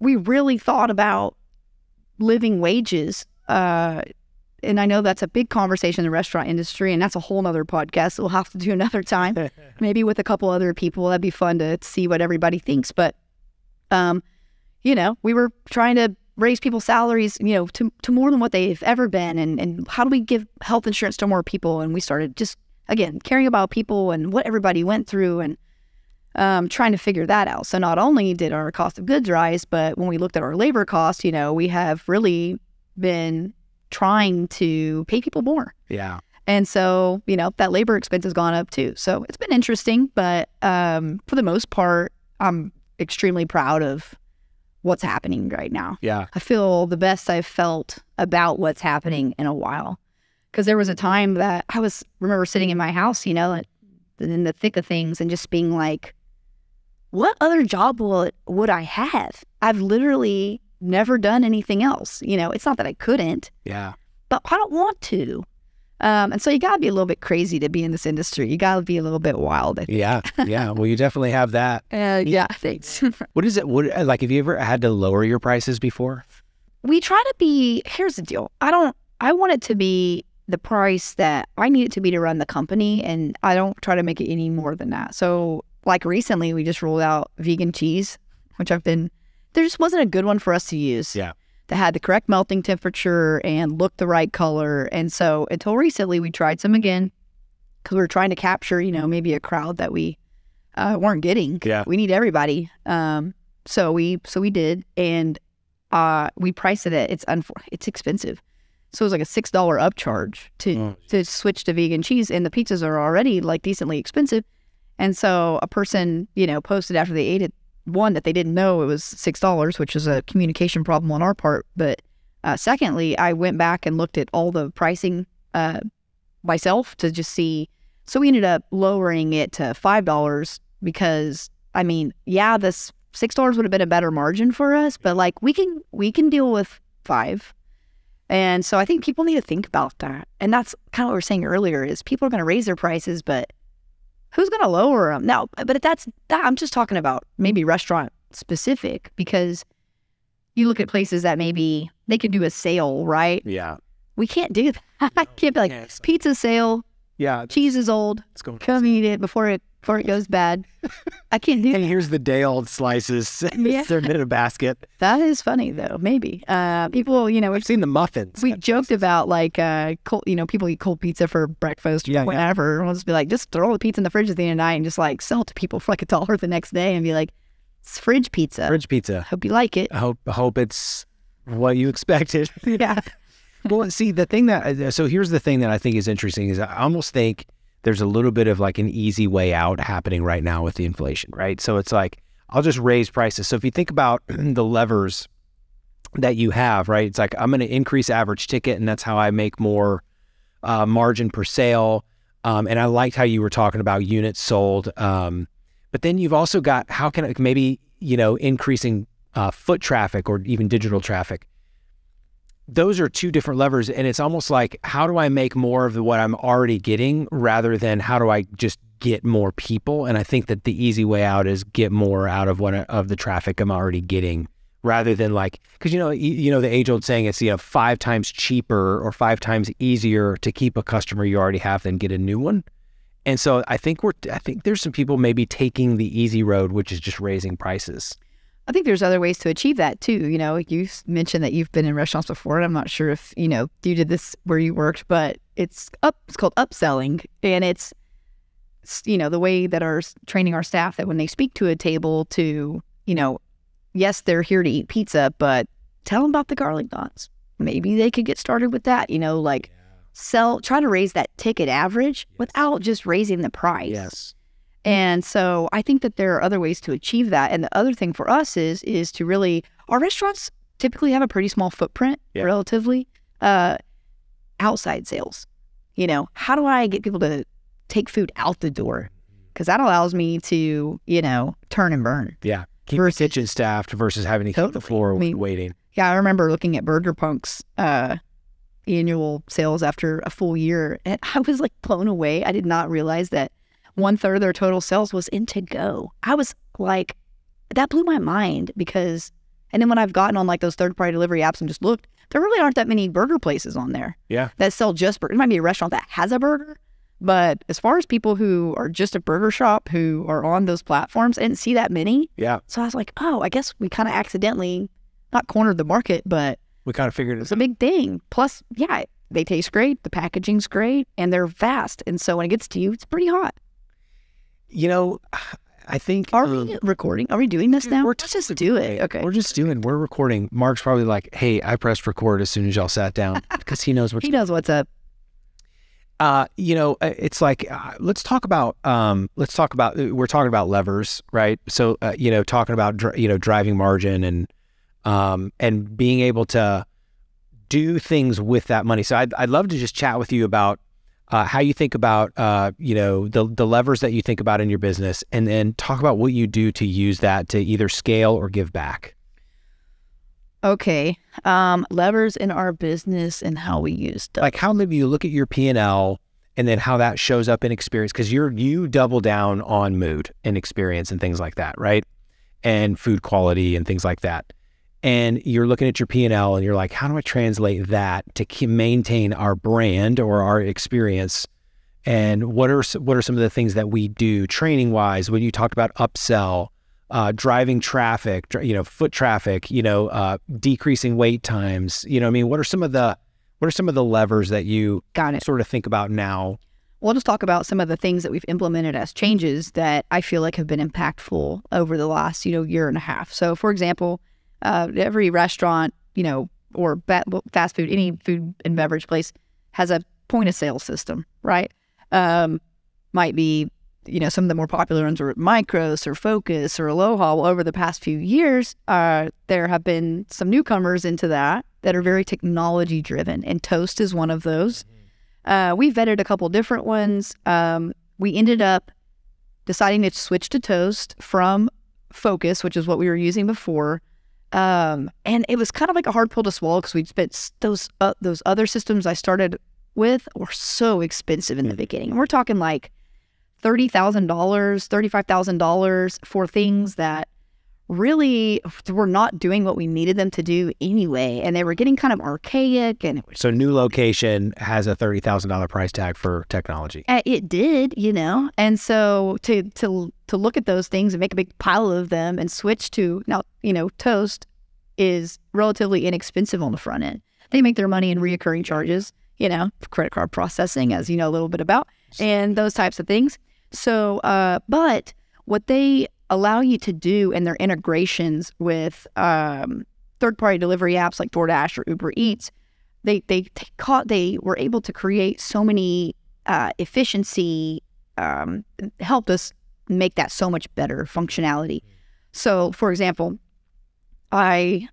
really thought about living wages. And I know that's a big conversation in the restaurant industry, and that's a whole nother podcast we'll have to do another time, maybe with a couple other people. That'd be fun to see what everybody thinks. But, we were trying to raise people's salaries, to more than what they've ever been. And how do we give health insurance to more people? And we started just, again, caring about people and what everybody went through, and trying to figure that out. So not only did our cost of goods rise, but when we looked at our labor cost, we have really been trying to pay people more. Yeah. And so, that labor expense has gone up too. So it's been interesting, but for the most part, I'm extremely proud of what's happening right now. Yeah. I feel the best I've felt about what's happening in a while. Because there was a time that remember sitting in my house, in the thick of things, and just being like, what other job would I have? I've literally never done anything else. It's not that I couldn't. Yeah. But I don't want to. And so you got to be a little bit crazy to be in this industry. You got to be a little bit wild, I think. Yeah. Yeah. Well, you definitely have that. Yeah, thanks. What is it? Like, have you ever had to lower your prices before? We try to be, here's the deal. I want it to be the price that I need it to be to run the company, and I don't try to make it any more than that. So, like, recently we just rolled out vegan cheese, which there just wasn't a good one for us to use. Yeah. That had the correct melting temperature and looked the right color. And so until recently, we tried some again, because we were trying to capture, maybe a crowd that we weren't getting. Yeah. We need everybody. So we did, and we priced it at, it's expensive. So it was like a $6 upcharge to switch to vegan cheese, and the pizzas are already like decently expensive. And so a person, posted after they ate it, one, that they didn't know it was $6, which is a communication problem on our part. But secondly, I went back and looked at all the pricing myself to just see. So we ended up lowering it to $5 because, this $6 would have been a better margin for us, but like we can deal with $5. And so I think people need to think about that. And that's kind of what we were saying earlier, is people are going to raise their prices, but who's going to lower them? Now, but I'm just talking about maybe restaurant specific, because you look at places that maybe they could do a sale, right? Yeah. We can't do that. I can't be like, pizza sale. Yeah. Cheese is old. Come eat it before it goes bad. I can't do that. And here's the day-old slices. Yeah. They're in a basket. That is funny, though. Maybe. People, I've seen the muffins. We joked about, like, people eat cold pizza for breakfast or whatever. Yeah. We'll just be like, just throw the pizza in the fridge at the end of the night and just, like, sell it to people for, like, $1 the next day and be like, it's fridge pizza. Fridge pizza. Hope you like it. I hope it's what you expected. Yeah. Well, see, so here's the thing that I think is interesting is I almost think there's a little bit of like an easy way out happening right now with the inflation, right? So it's like, I'll just raise prices. So if you think about the levers that you have, right? It's like, I'm going to increase average ticket, and that's how I make more margin per sale. And I liked how you were talking about units sold. But then you've also got, how can it maybe, increasing foot traffic or even digital traffic. Those are two different levers. And it's almost like, how do I make more of what I'm already getting rather than how do I just get more people? And I think that the easy way out is get more out of of the traffic I'm already getting, rather than like, because the age old saying, it's 5 times cheaper or 5 times easier to keep a customer you already have than get a new one. And so I think there's some people maybe taking the easy road, which is just raising prices. I think there's other ways to achieve that too. You mentioned that you've been in restaurants before, and I'm not sure if, you did this where you worked, but it's called upselling. And it's the way that our training our staff that when they speak to a table to, yes, they're here to eat pizza, but tell them about the garlic knots. Maybe they could get started with that, try to raise that ticket average without just raising the price. Yes. And so I think that there are other ways to achieve that. And the other thing for us is to really, our restaurants typically have a pretty small footprint, relatively, outside sales. How do I get people to take food out the door? Because that allows me to, turn and burn. Yeah. Keep the kitchen staffed versus having to keep the floor waiting. Yeah, I remember looking at Burger Punk's annual sales after a full year, and I was like blown away. I did not realize that 1/3 of their total sales was in to-go. I was like, that blew my mind because, and then when I've gotten on like those third-party delivery apps and just looked, there really aren't that many burger places on there. Yeah. That sell just burgers. It might be a restaurant that has a burger, but as far as people who are just a burger shop who are on those platforms, I didn't see that many. Yeah. So I was like, oh, I guess we kind of accidentally not cornered the market, but we kind of figured it's a big thing. Plus, yeah, they taste great, the packaging's great, and they're fast. And so when it gets to you, it's pretty hot. I think... Are we recording? Are we doing this now? Let's just do it. Okay. We're recording. Mark's probably like, hey, I pressed record as soon as y'all sat down because he knows what's up. It's like, let's talk about, we're talking about levers, right? So, talking about, driving margin and being able to do things with that money. So I'd love to just chat with you about how you think about, the levers that you think about in your business, and then talk about what you do to use that to either scale or give back. Okay. Levers in our business and how we use stuff. Like how maybe you look at your P&L and then how that shows up in experience, because you double down on mood and experience and things like that, right? And food quality and things like that. And you're looking at your P&L and you're like, how do I translate that to maintain our brand or our experience? And what are some of the things that we do training wise when you talked about upsell, driving traffic, foot traffic, decreasing wait times, what are some of the levers that you sort of think about now? We'll just talk about some of the things that we've implemented as changes that I feel like have been impactful over the last, year and a half. So for example, every restaurant, or fast food, any food and beverage place has a point of sale system, right? Might be, some of the more popular ones are Micros or Focus or Aloha. Well, over the past few years, there have been some newcomers into that are very technology driven, and Toast is one of those. We vetted a couple different ones. We ended up deciding to switch to Toast from Focus, which is what we were using before. And it was kind of like a hard pill to swallow because we'd spent those other systems I started with were so expensive in the beginning. And we're talking like $30,000, $35,000 for things that really were not doing what we needed them to do anyway. And they were getting kind of archaic. And so new location has a $30,000 price tag for technology. It did, and so to look at those things and make a big pile of them and switch to now, Toast is relatively inexpensive on the front end. They make their money in reoccurring charges, credit card processing, as you know a little bit about, and those types of things. So, but what they allow you to do in their integrations with third-party delivery apps like DoorDash or Uber Eats, they were able to create so many efficiency, helped us make that so much better functionality. So, for example, I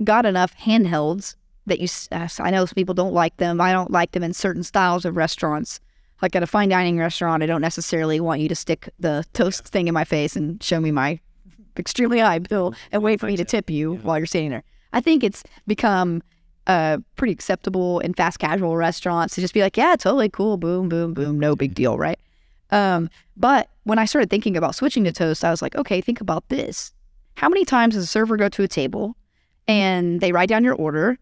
got enough handhelds that I know some people don't like them. I don't like them in certain styles of restaurants. Like at a fine dining restaurant, I don't necessarily want you to stick the toast thing in my face and show me my extremely high bill and wait for me to tip you while you're sitting there. I think it's become pretty acceptable in fast casual restaurants to just be like, yeah, totally cool, boom, boom, boom, no big deal, right? But when I started thinking about switching to toast, I was like, okay, think about this. How many times does a server go to a table and they write down your order?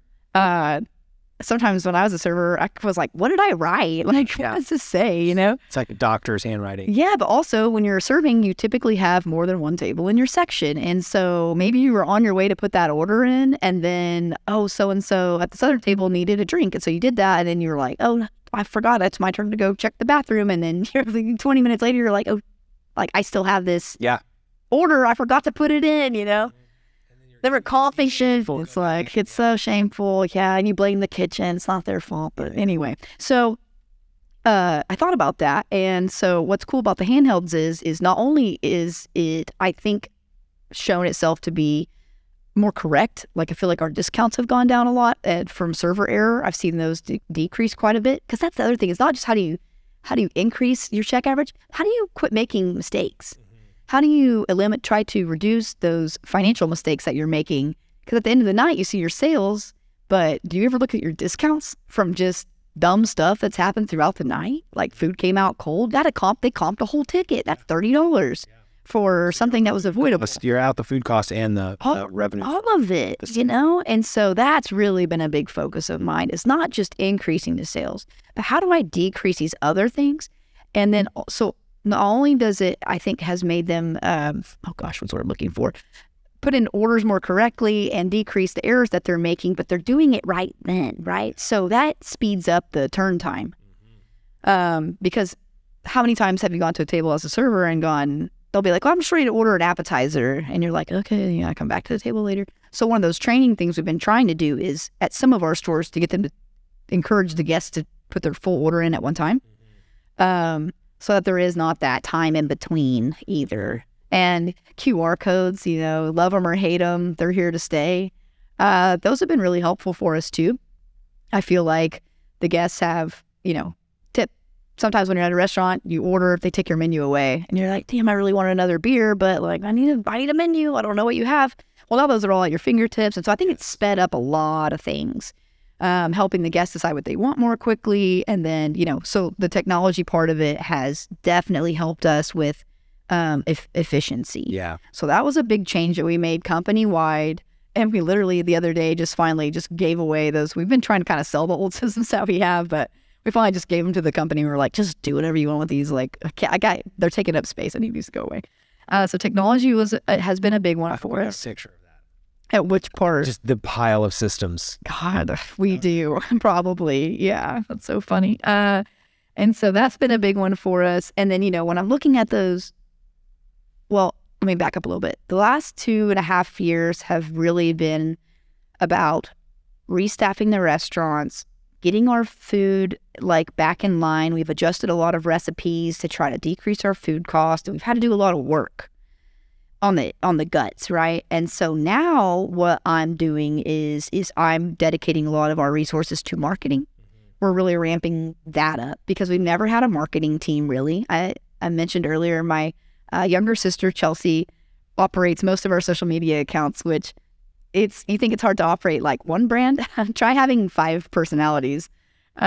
Sometimes when I was a server, I was like, what did I write? Like, what does this say, you know? It's like a doctor's handwriting. Yeah, but also when you're serving, you typically have more than one table in your section. And so maybe you were on your way to put that order in and then, oh, so-and-so at this other table needed a drink. And so you did that and then you were like, oh, I forgot. It's my turn to go check the bathroom. And then 20 minutes later, you're like, oh, like I still have this order. I forgot to put it in, you know? They were coughing shameful. It's like, it's so shameful. Yeah, and you blame the kitchen. It's not their fault. But anyway, so I thought about that. And so what's cool about the handhelds is not only is it, I think, shown itself to be more correct. Like I feel like our discounts have gone down a lot from server error. I've seen those decrease quite a bit. Because that's the other thing. It's not just how do you increase your check average? How do you quit making mistakes? How do you try to reduce those financial mistakes that you're making? Because at the end of the night, you see your sales, but do you ever look at your discounts from just dumb stuff that's happened throughout the night? Like food came out cold, they comped a whole ticket. That's $30 for something that was avoidable. You're out the food cost and the revenue. All of it, you know? And so that's really been a big focus of mine. It's not just increasing the sales, but how do I decrease these other things? And then also, not only does it, I think, has made them, oh gosh, what's what I'm looking for, put in orders more correctly and decrease the errors that they're making, but they're doing it right then, right? So that speeds up the turn time. Because how many times have you gone to a table as a server and gone, they'll be like, well, I'm just ready to order an appetizer. And you're like, okay, yeah, come back to the table later. So one of those training things we've been trying to do is at some of our stores to get them to encourage the guests to put their full order in at one time. So that there is not that time in between either. And QR codes, you know, love them or hate them, they're here to stay. Those have been really helpful for us too. I feel like the guests have, you know, tip. Sometimes when you're at a restaurant, you order, they take your menu away and you're like, damn, I really want another beer, but like, I need a menu. I don't know what you have. Well, now those are all at your fingertips. And so I think it's sped up a lot of things. Helping the guests decide what they want more quickly. And then, you know, so the technology part of it has definitely helped us with efficiency. Yeah. So that was a big change that we made company-wide. And we literally the other day just finally just gave away those. We've been trying to kind of sell the old systems that we have, but we finally just gave them to the company. We were like, just do whatever you want with these. Like, they're taking up space. I need these to go away. So technology has been a big one for us. Picture. At which part? Just the pile of systems. God, we do. Probably. Yeah, that's so funny. And so that's been a big one for us. And then, you know, when I'm looking at those, well, let me back up a little bit. The last 2.5 years have really been about restaffing the restaurants, getting our food like back in line. We've adjusted a lot of recipes to try to decrease our food cost. We've had to do a lot of work on the guts, right? And so now what I'm doing is I'm dedicating a lot of our resources to marketing. We're really ramping that up because we've never had a marketing team really. I mentioned earlier my younger sister Chelsea operates most of our social media accounts, which you think it's hard to operate like one brand. Try having 5 personalities. You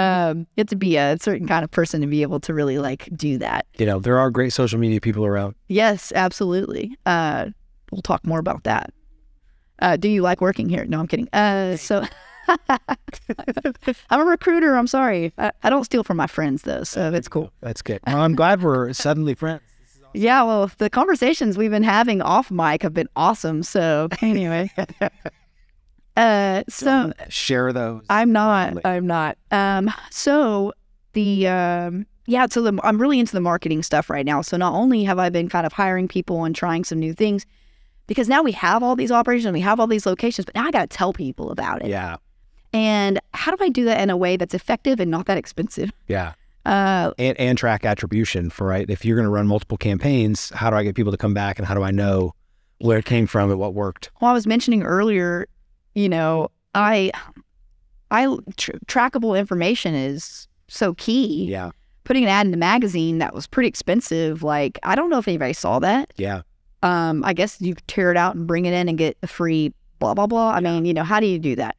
have to be a certain kind of person to be able to really like do that. You know, there are great social media people around. Yes, absolutely. We'll talk more about that. Do you like working here? No, I'm kidding. So I'm a recruiter. I'm sorry. I don't steal from my friends though, so it's cool. That's good. Well, I'm glad we're suddenly friends. Awesome. Yeah, well, the conversations we've been having off mic have been awesome. So anyway. So share those. I'm not. So I'm really into the marketing stuff right now. So not only have I been kind of hiring people and trying some new things, because now we have all these operations and we have all these locations, but now I got to tell people about it. Yeah. And how do I do that in a way that's effective and not that expensive? Yeah. And track attribution for, right? If you're going to run multiple campaigns, how do I get people to come back and how do I know where it came from and what worked? Well, I was mentioning earlier, you know, trackable information is so key. Yeah. putting an ad in the magazine that was pretty expensive. Like, I don't know if anybody saw that. Yeah. I guess you tear it out and bring it in and get a free blah, blah, blah. I mean, you know, how do you do that?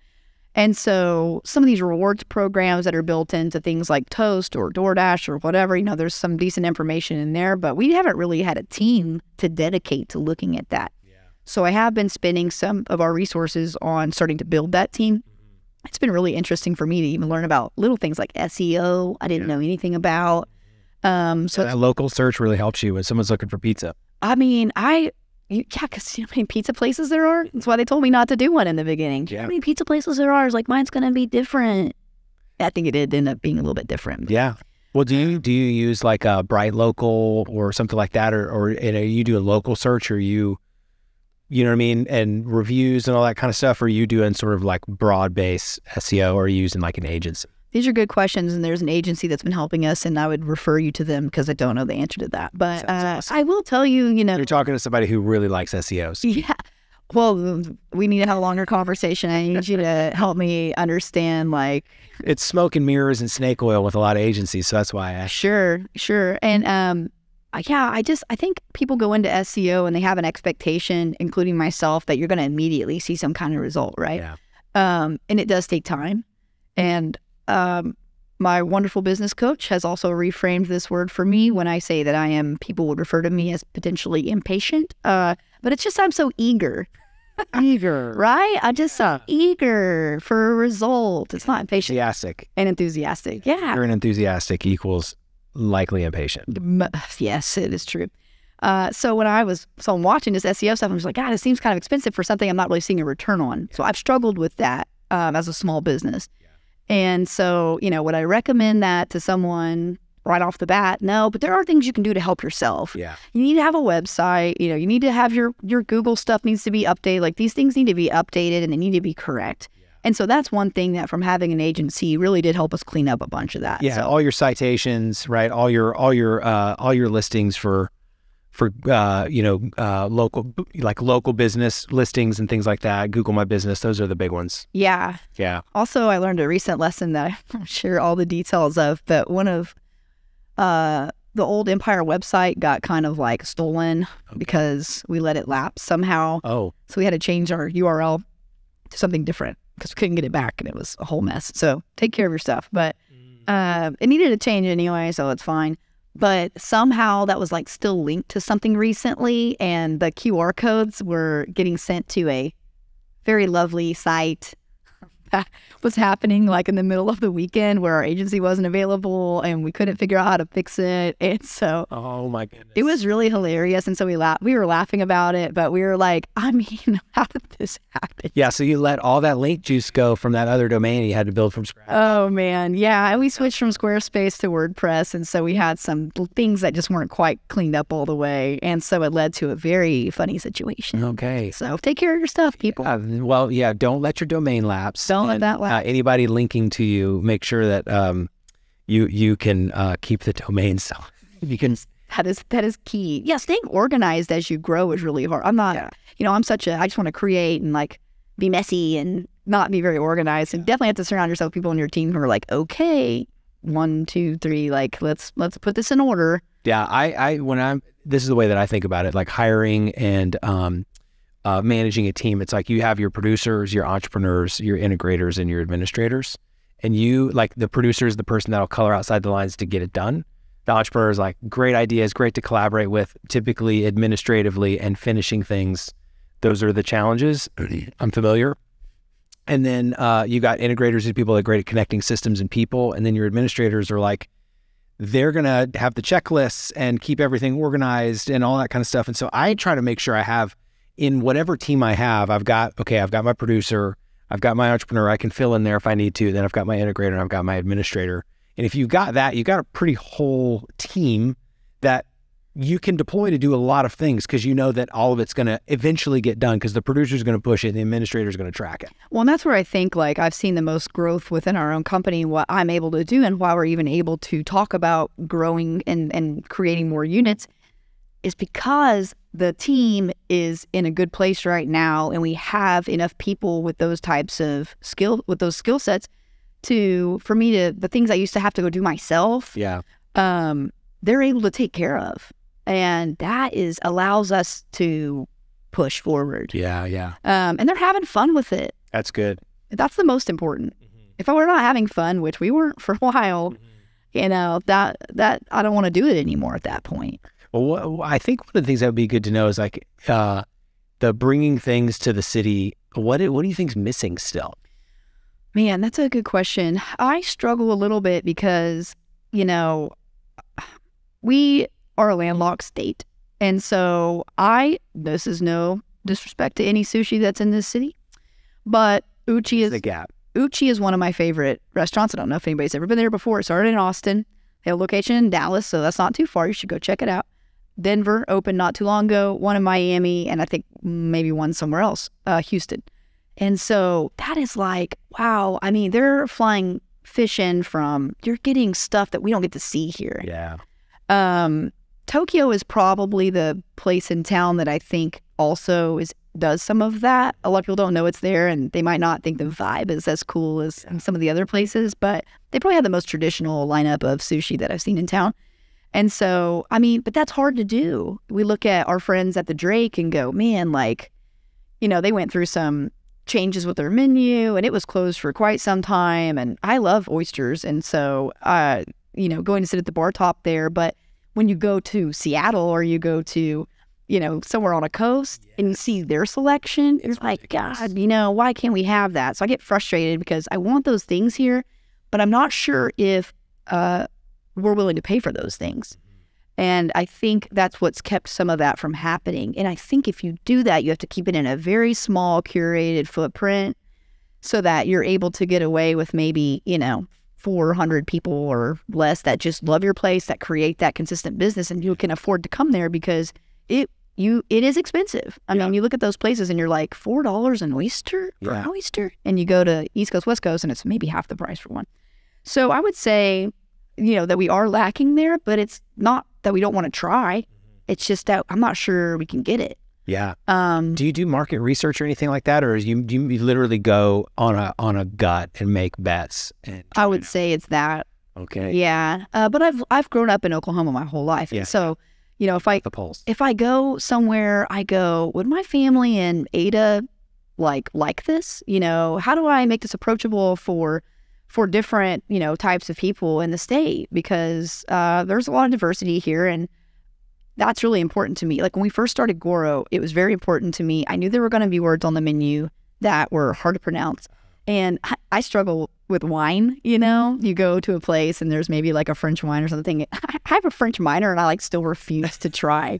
And so some of these rewards programs that are built into things like Toast or DoorDash or whatever, you know, there's some decent information in there, but we haven't really had a team to dedicate to looking at that. Yeah. So I have been spending some of our resources on starting to build that team. It's been really interesting for me to even learn about little things like SEO. I didn't know anything about. So that local search really helps you when someone's looking for pizza. I mean, because you know how many pizza places there are? That's why they told me not to do one in the beginning. Yeah. How many pizza places there are? It's like, mine's going to be different. I think it did end up being a little bit different. Yeah. Well, do you use like a Bright Local or something like that? Or you do a local search, or you know what I mean? And reviews and all that kind of stuff? Or are you doing sort of like broad-based SEO, or are you using like an agency? These are good questions, and there's an agency that's been helping us, and I would refer you to them because I don't know the answer to that. But awesome. I will tell you, you know... You're talking to somebody who really likes SEOs. Yeah. Well, we need to have a longer conversation. I need you to help me understand, like... It's smoke and mirrors and snake oil with a lot of agencies, so that's why I asked. Sure. And, yeah, I think people go into SEO and they have an expectation, including myself, that you're going to immediately see some kind of result, right? Yeah. And it does take time. And... my wonderful business coach has also reframed this word for me when I say that people would refer to me as potentially impatient. But it's just, I'm so eager. Eager. Right? I'm just eager for a result. It's not impatient. Enthusiastic. And enthusiastic. Yeah. You're an enthusiastic equals likely impatient. Yes, it is true. So I'm watching this SEO stuff, I'm just like, God, it seems kind of expensive for something I'm not really seeing a return on. So I've struggled with that as a small business. And so, you know, would I recommend that to someone right off the bat? No, but there are things you can do to help yourself. Yeah. You need to have a website, you know, you need to have your Google stuff needs to be updated. Like, these things need to be updated and they need to be correct. Yeah. And so that's one thing that from having an agency really did help us clean up a bunch of that. Yeah. So, all your citations, right? All your listings for local business listings and things like that. Google My Business. Those are the big ones. Yeah. Yeah. Also, I learned a recent lesson that I won't share all the details of, but one of the old Empire website got kind of like stolen because we let it lapse somehow. Oh. So we had to change our URL to something different because we couldn't get it back, and it was a whole mess. So take care of your stuff. But it needed to change anyway, so it's fine. But somehow that was like still linked to something recently, and the QR codes were getting sent to a very lovely site that was happening like in the middle of the weekend where our agency wasn't available and we couldn't figure out how to fix it. And so, oh my goodness, it was really hilarious. And so we were laughing about it, but we were like, I mean, how did this happen? Yeah. So you let all that link juice go from that other domain you had to build from scratch. Oh man. Yeah. And we switched from Squarespace to WordPress. And so we had some things that just weren't quite cleaned up all the way. And so it led to a very funny situation. Okay. So take care of your stuff, people. Well, yeah. Don't let your domain lapse. Don't let that lapse. Anybody linking to you, make sure that you can keep the domain. So you can. That is key. Yeah, staying organized as you grow is really hard. I'm not, I just want to create and like be messy and not be very organized. And definitely have to surround yourself with people on your team who are like, okay, 1, 2, 3, like let's put this in order. Yeah, this is the way that I think about it, like hiring and managing a team. It's like you have your producers, your entrepreneurs, your integrators, and your administrators. And you, like, the producer is the person that'll color outside the lines to get it done. The entrepreneur is like, great ideas, great to collaborate with, typically administratively and finishing things. Those are the challenges. I'm familiar. And then you got integrators, these people that are great at connecting systems and people. And then your administrators are like, they're going to have the checklists and keep everything organized and all that kind of stuff. And so I try to make sure I have, in whatever team I have, I've got my producer, I've got my entrepreneur, I can fill in there if I need to. Then I've got my integrator and I've got my administrator. And if you've got that, you've got a pretty whole team that you can deploy to do a lot of things because you know that all of it's going to eventually get done because the producer is going to push it and the administrator is going to track it. Well, and that's where I think like I've seen the most growth within our own company, what I'm able to do and why we're even able to talk about growing and creating more units is because the team is in a good place right now and we have enough people with those types of skill sets for me to, the things I used to have to go do myself. Yeah. they're able to take care of. And that allows us to push forward. Yeah, yeah. And they're having fun with it. That's good. That's the most important. If I were not having fun, which we weren't for a while, you know, that I don't want to do it anymore at that point. Well, I think one of the things that would be good to know is like the bringing things to the city. What do you think's missing still? Man, that's a good question. I struggle a little bit because, you know, we are a landlocked state. And so this is no disrespect to any sushi that's in this city, but Uchi is the gap. Uchi is one of my favorite restaurants. I don't know if anybody's ever been there before. It started in Austin. They have a location in Dallas, so that's not too far. You should go check it out. Denver opened not too long ago, one in Miami, and I think maybe one somewhere else, Houston. And so that is like, wow. I mean, they're flying fish in you're getting stuff that we don't get to see here. Yeah. Tokyo is probably the place in town that I think also does some of that. A lot of people don't know it's there, and they might not think the vibe is as cool as in some of the other places, but they probably have the most traditional lineup of sushi that I've seen in town. And so, I mean, but that's hard to do. We look at our friends at the Drake and go, man, like, you know, they went through some changes with their menu and it was closed for quite some time. And I love oysters. And so, you know, going to sit at the bar top there. But when you go to Seattle or you go to, you know, somewhere on a coast and you see their selection, it's like, God, you know, why can't we have that? So I get frustrated because I want those things here, but I'm not sure if we're willing to pay for those things. And I think that's what's kept some of that from happening. And I think if you do that, you have to keep it in a very small, curated footprint so that you're able to get away with maybe, you know, 400 people or less that just love your place, that create that consistent business, and you can afford to come there because it is expensive. I mean, you look at those places and you're like, $4 an oyster for an oyster? And you go to East Coast, West Coast, and it's maybe half the price for one. So I would say, you know, that we are lacking there, but it's not that we don't want to try. It's just that I'm not sure we can get it. Yeah. Do you do market research or anything like that, or do you literally go on a gut and make bets? I would say it's that. Okay. Yeah. But I've grown up in Oklahoma my whole life. Yeah. And so, you know, if I go somewhere, I go, would my family in Ada like this? You know, how do I make this approachable for different, you know, types of people in the state? Because there's a lot of diversity here, and that's really important to me. Like when we first started Goro, it was very important to me. I knew there were going to be words on the menu that were hard to pronounce. And I struggle with wine, you know? You go to a place and there's maybe like a French wine or something. I have a French minor and I like still refuse to try.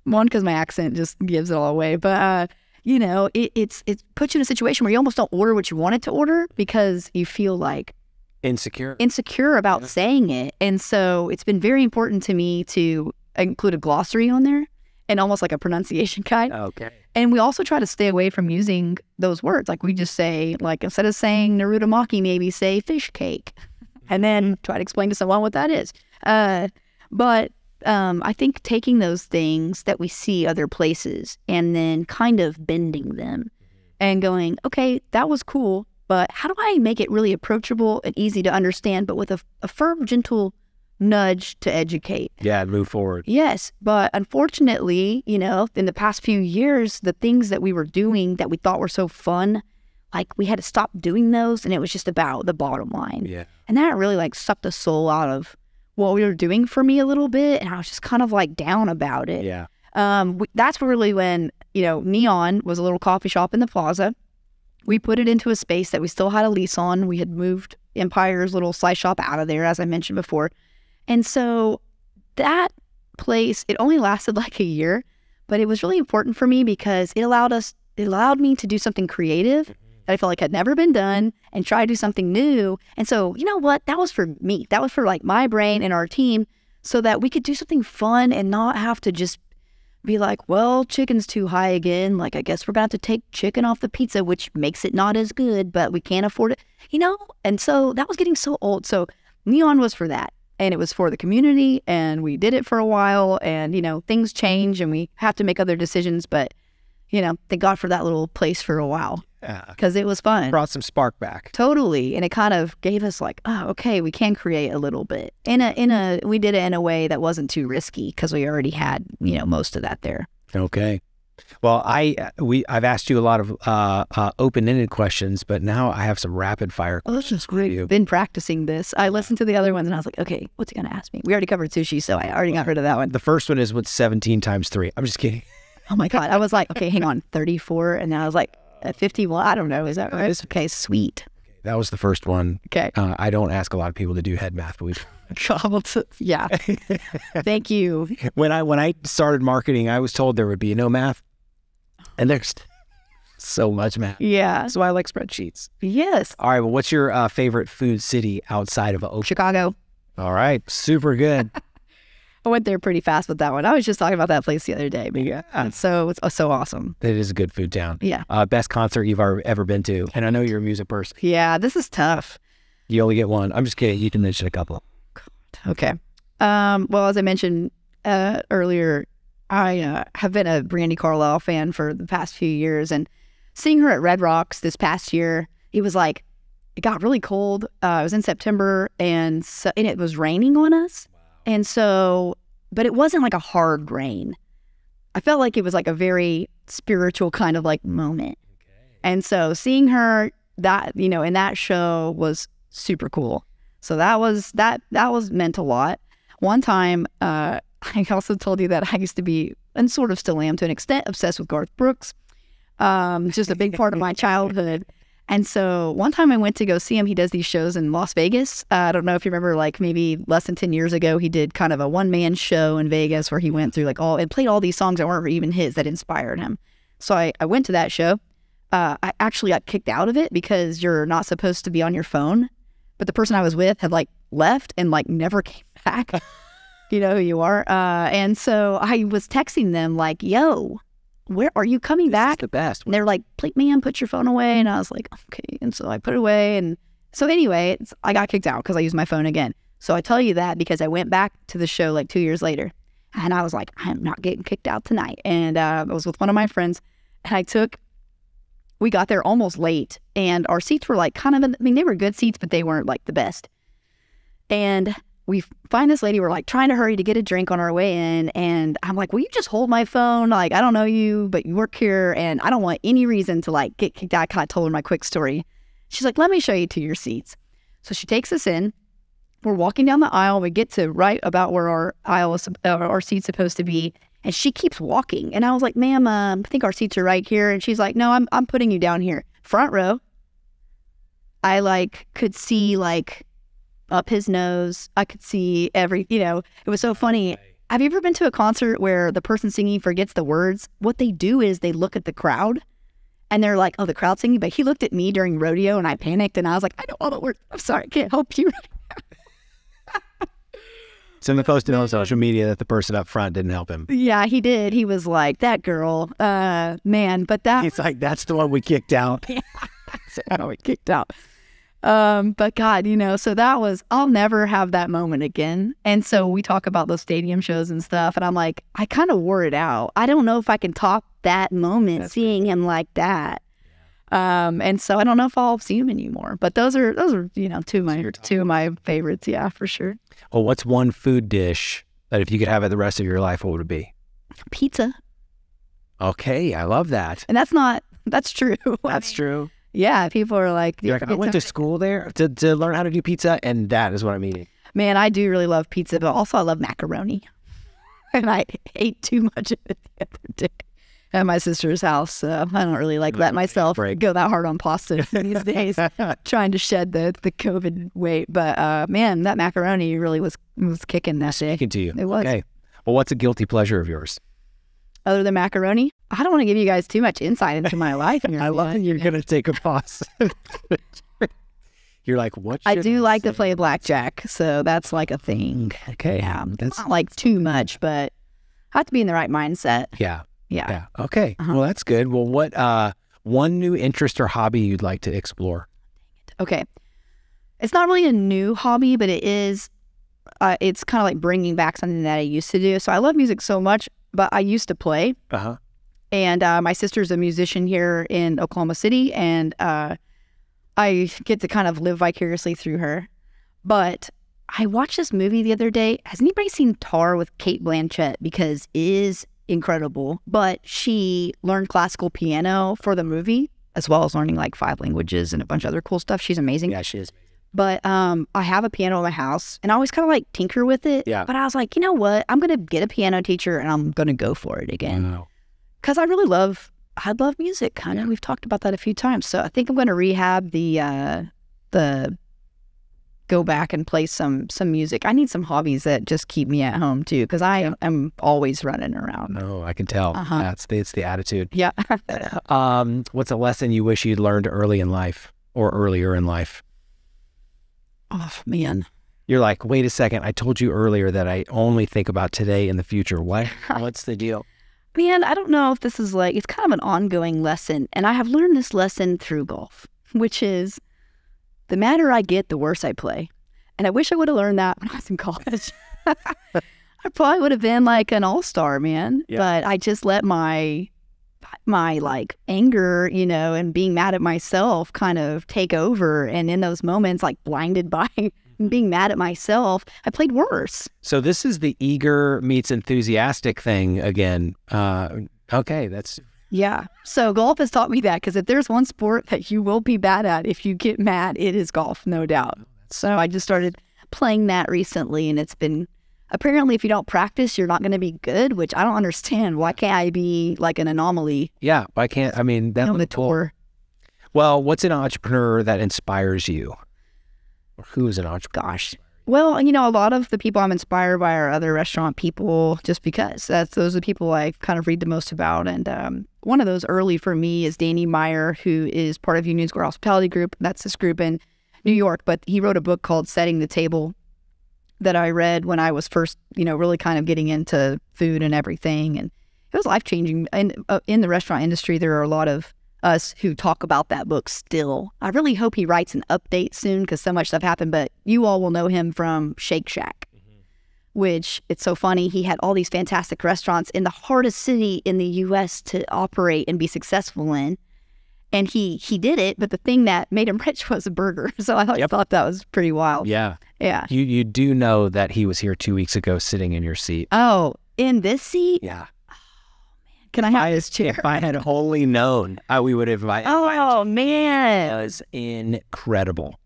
One, because my accent just gives it all away. But, you know, it puts you in a situation where you almost don't order what you wanted to order because you feel like insecure about saying it. And so it's been very important to me to include a glossary on there and almost like a pronunciation guide. Okay. And we also try to stay away from using those words. Like we just say, like instead of saying Narudamaki, maybe say fish cake and then try to explain to someone what that is. But I think taking those things that we see other places and then kind of bending them and going, okay, that was cool, but how do I make it really approachable and easy to understand, but with a firm, gentle nudge to educate? Yeah, move forward. Yes, but unfortunately, you know, in the past few years, the things that we were doing that we thought were so fun, like we had to stop doing those, and it was just about the bottom line. Yeah. And that really like sucked the soul out of what we were doing for me a little bit, and I was just kind of like down about it. Yeah. That's really when, you know, Neon was a little coffee shop in the plaza. We put it into a space that we still had a lease on. We had moved Empire's little slice shop out of there, as I mentioned before. And so that place, it only lasted like a year, but it was really important for me because it allowed me to do something creative that I felt like had never been done and try to do something new. And so, you know what? That was for me. That was for like my brain and our team so that we could do something fun and not have to just be like, well, chicken's too high again. Like, I guess we're going to have to take chicken off the pizza, which makes it not as good, but we can't afford it, you know? And so that was getting so old. So Neon was for that. And it was for the community, and we did it for a while, and, you know, things change, and we have to make other decisions. But, thank God for that little place for a while. Yeah. Because it was fun. Brought some spark back. Totally. And it kind of gave us like, oh, okay, we can create a little bit. We did it in a way that wasn't too risky because we already had, most of that there. Okay. Well, I've asked you a lot of open-ended questions, but now I have some rapid fire questions. Oh, that's just great. I've been practicing this. I listened to the other ones and I was like, okay, what's he going to ask me? We already covered sushi, so I already got rid of that one. The first one is what's 17 times 3? I'm just kidding. Oh my God. I was like, okay, hang on, 34. And then I was like, 51. I don't know. Is that right? Okay, sweet. That was the first one. Okay. I don't ask a lot of people to do head math, but yeah. Thank you. When I started marketing, I was told there would be no math, and there's so much math. Yeah. So I like spreadsheets. Yes. All right. Well, what's your favorite food city outside of Oakland? Chicago. All right. Super good. I went there pretty fast with that one. I was just talking about that place the other day. Yeah. It's so awesome. It is a good food town. Yeah. Best concert you've ever been to. And I know you're a music person. Yeah, this is tough. You only get one. I'm just kidding. You can mention a couple. God. Okay. Well, as I mentioned earlier, I have been a Brandi Carlile fan for the past few years. And seeing her at Red Rocks this past year, it got really cold. It was in September, and it was raining on us. And so, but it wasn't like a hard rain. I felt like it was like a very spiritual kind of like moment. Okay. And so seeing her in that show was super cool. So that was meant a lot. One time, I also told you that I used to be, and sort of still am to an extent, obsessed with Garth Brooks. Just a big part of my childhood. And so one time I went to go see him. He does these shows in Las Vegas. I don't know if you remember, like maybe less than 10 years ago, he did kind of a one-man show in Vegas where he went through and played all these songs that weren't even his that inspired him. So I went to that show. I actually got kicked out of it because you're not supposed to be on your phone. But the person I was with had left and never came back. You know who you are. And so I was texting them like, yo, where are you coming back? This is the best. And they're like, man, put your phone away. And I was like, okay. And so I put it away. And so anyway, I got kicked out because I used my phone again. So I tell you that because I went back to the show 2 years later. And I was like, I'm not getting kicked out tonight. And I was with one of my friends. And we got there almost late. And our seats were they were good seats, but they weren't the best. And we find this lady, we're trying to hurry to get a drink on our way in. And I'm like, will you just hold my phone? I don't know you, but you work here and I don't want any reason to get kicked out. I kind of told her my quick story. She's like, let me show you to your seats. So she takes us in. We're walking down the aisle. We get to right about where our seat's supposed to be. And she keeps walking. And I was like, ma'am, I think our seats are right here. And she's like, no, I'm putting you down here. Front row. I could see up his nose. I could see it was so funny. Have you ever been to a concert where the person singing forgets the words? What they do is they look at the crowd and they're like, oh, the crowd's singing. But he looked at me during rodeo and I panicked and I was like, I know all the words. I'm sorry, I can't help you right now. Someone posted on social media that the person up front didn't help him. Yeah, he did. He was like, that girl, man, but that... He's like, that's the one we kicked out. Yeah, we kicked out. But God, so that was, I'll never have that moment again. And so we talk about those stadium shows and stuff. And I'm like, I kind of wore it out. I don't know if I can top that moment, seeing him like that. And so I don't know if I'll see him anymore, but those are, two of my favorites. Yeah, for sure. Well, what's one food dish that if you could have it the rest of your life, what would it be? Pizza. Okay. I love that. And that's true. That's true. Yeah, people are like... You're like, I went to school there to learn how to do pizza, and that is what I'm eating. Man, I do really love pizza, but also I love macaroni. And I ate too much of it the other day at my sister's house. So I don't really let myself go that hard on pasta these days, trying to shed the COVID weight. But man, that macaroni really was kicking that day. Kicking to you. It was. Okay. Well, what's a guilty pleasure of yours? Other than macaroni? I don't want to give you guys too much insight into my life. I love you're going to take a pause. You're like, what? I do like to play blackjack, so that's a thing. Okay. Yeah, that's not too much, but I have to be in the right mindset. Yeah. Okay. Well, that's good. Well, what one new interest or hobby you'd like to explore? Okay. It's not really a new hobby, but it is. It's kind of bringing back something that I used to do. So I love music so much. But I used to play. And my sister's a musician here in Oklahoma City, and I get to kind of live vicariously through her. But I watched this movie the other day. Has anybody seen Tar with Cate Blanchett? Because it is incredible. But she learned classical piano for the movie, as well as learning like 5 languages and a bunch of other cool stuff. She's amazing. Yeah, she is. But I have a piano in my house, and I always kind of like tinker with it. Yeah. But I was like, you know what? I'm going to get a piano teacher, and I'm going to go for it again. Wow. Because I love music, kind of. We've talked about that a few times. So I think I'm going to rehab the go back and play some music. I need some hobbies that just keep me at home too, because I am always running around. Oh, I can tell. It's the attitude. Yeah. What's a lesson you wish you'd learned early in life or earlier in life? Oh, man. You're like, wait a second. I told you earlier that I only think about today and the future. What? What's the deal? Man, I don't know if this is it's kind of an ongoing lesson. And I have learned this lesson through golf, which is the madder I get, the worse I play. And I wish I would have learned that when I was in college. I probably would have been like an all-star, man. Yeah. But I just let my like anger, and being mad at myself kind of take over. And in those moments, like blinded by being mad at myself, I played worse. So this is the eager meets enthusiastic thing again. Okay, that's... Yeah. So golf has taught me that, because if there's one sport that you will be bad at if you get mad, it is golf, no doubt. So I just started playing that recently, and it's been... Apparently, if you don't practice, you're not going to be good, which I don't understand. Why can't I be like an anomaly? Yeah, why can't... I mean, that's on the tour. Well, what's an entrepreneur that inspires you? Or who is an entrepreneur? Gosh. Well, a lot of the people I'm inspired by are other restaurant people, just because those are the people I kind of read the most about. And one of those early for me is Danny Meyer, who is part of Union Square Hospitality Group. That's this group in New York, but he wrote a book called Setting the Table that I read when I was first, really kind of getting into food and everything. And it was life-changing. And in the restaurant industry, there are a lot of us who talk about that book still. I really hope he writes an update soon, because so much stuff happened. But you all will know him from Shake Shack, which, it's so funny. He had all these fantastic restaurants in the hardest city in the U.S. to operate and be successful in. And he did it, but the thing that made him rich was a burger. So I thought that was pretty wild. Yeah. Yeah. You do know that he was here 2 weeks ago sitting in your seat. Oh, in this seat? Yeah. Can I have his chair? If I had only known, we would have invited. Oh, man. It was incredible.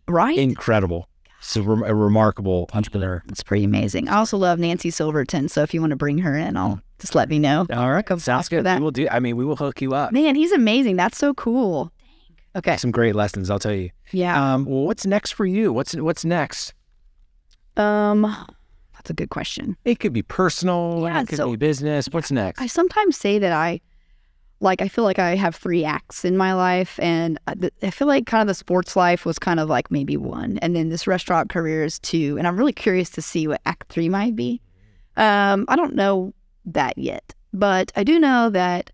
Right? Incredible. So a remarkable entrepreneur. It's pretty amazing. I also love Nancy Silverton, so if you want to bring her in, just let me know. All right. Sounds good. We will do. We will hook you up. Man, he's amazing. That's so cool. Dang. Okay. Some great lessons, I'll tell you. Yeah. Well, what's next for you? What's next? That's a good question. It could be personal. Yeah, it could be business. What's next? I sometimes say that I feel like I have 3 acts in my life, and I feel like kind of the sports life was kind of like maybe 1, and then this restaurant career is 2, and I'm really curious to see what act 3 might be. I don't know that yet, but I do know that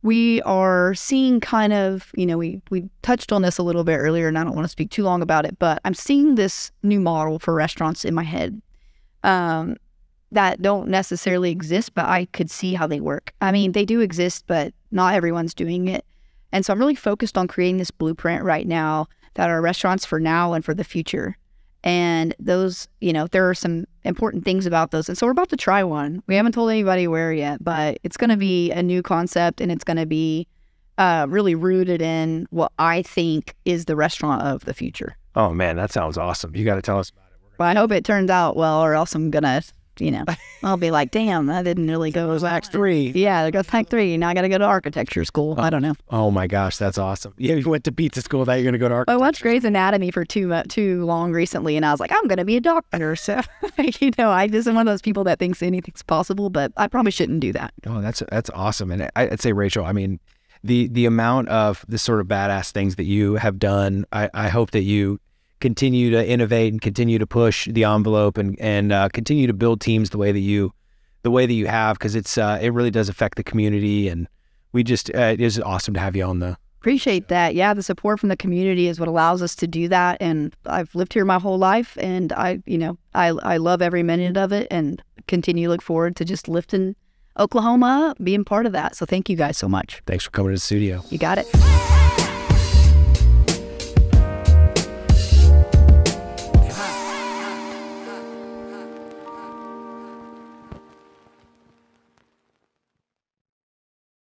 we are seeing kind of, we touched on this a little bit earlier, and I don't want to speak too long about it, but I'm seeing this new model for restaurants in my head that don't necessarily exist, but I could see how they work. I mean, they do exist, but not everyone's doing it. And so I'm really focused on creating this blueprint right now that are restaurants for now and for the future. And those, there are some important things about those. And so we're about to try one. We haven't told anybody where yet, but it's going to be a new concept, and it's going to be really rooted in what I think is the restaurant of the future. Oh, man, that sounds awesome. You got to tell us about it. Well, I hope it turns out well, or else I'm going to, I'll be like, damn, that didn't really go. It was Act 3. Yeah, go Act 3. Now I got to go to architecture school. I don't know. Oh, my gosh, that's awesome. Yeah, you went to pizza school, now you're going to go to architecture. I watched Grey's Anatomy for too long recently, and I was like, I'm going to be a doctor. So, I just am one of those people that thinks anything's possible, but I probably shouldn't do that. Oh, that's awesome. And I'd say, Rachel, I mean, the amount of the sort of badass things that you have done, I hope that you continue to innovate and continue to push the envelope and continue to build teams the way that you have, because it really does affect the community, and it is awesome to have you on the. Appreciate that. Yeah, the support from the community is what allows us to do that, and I've lived here my whole life, and I love every minute of it, and continue to look forward to just lifting Oklahoma being part of that. So thank you guys so much. Thanks for coming to the studio. You got it.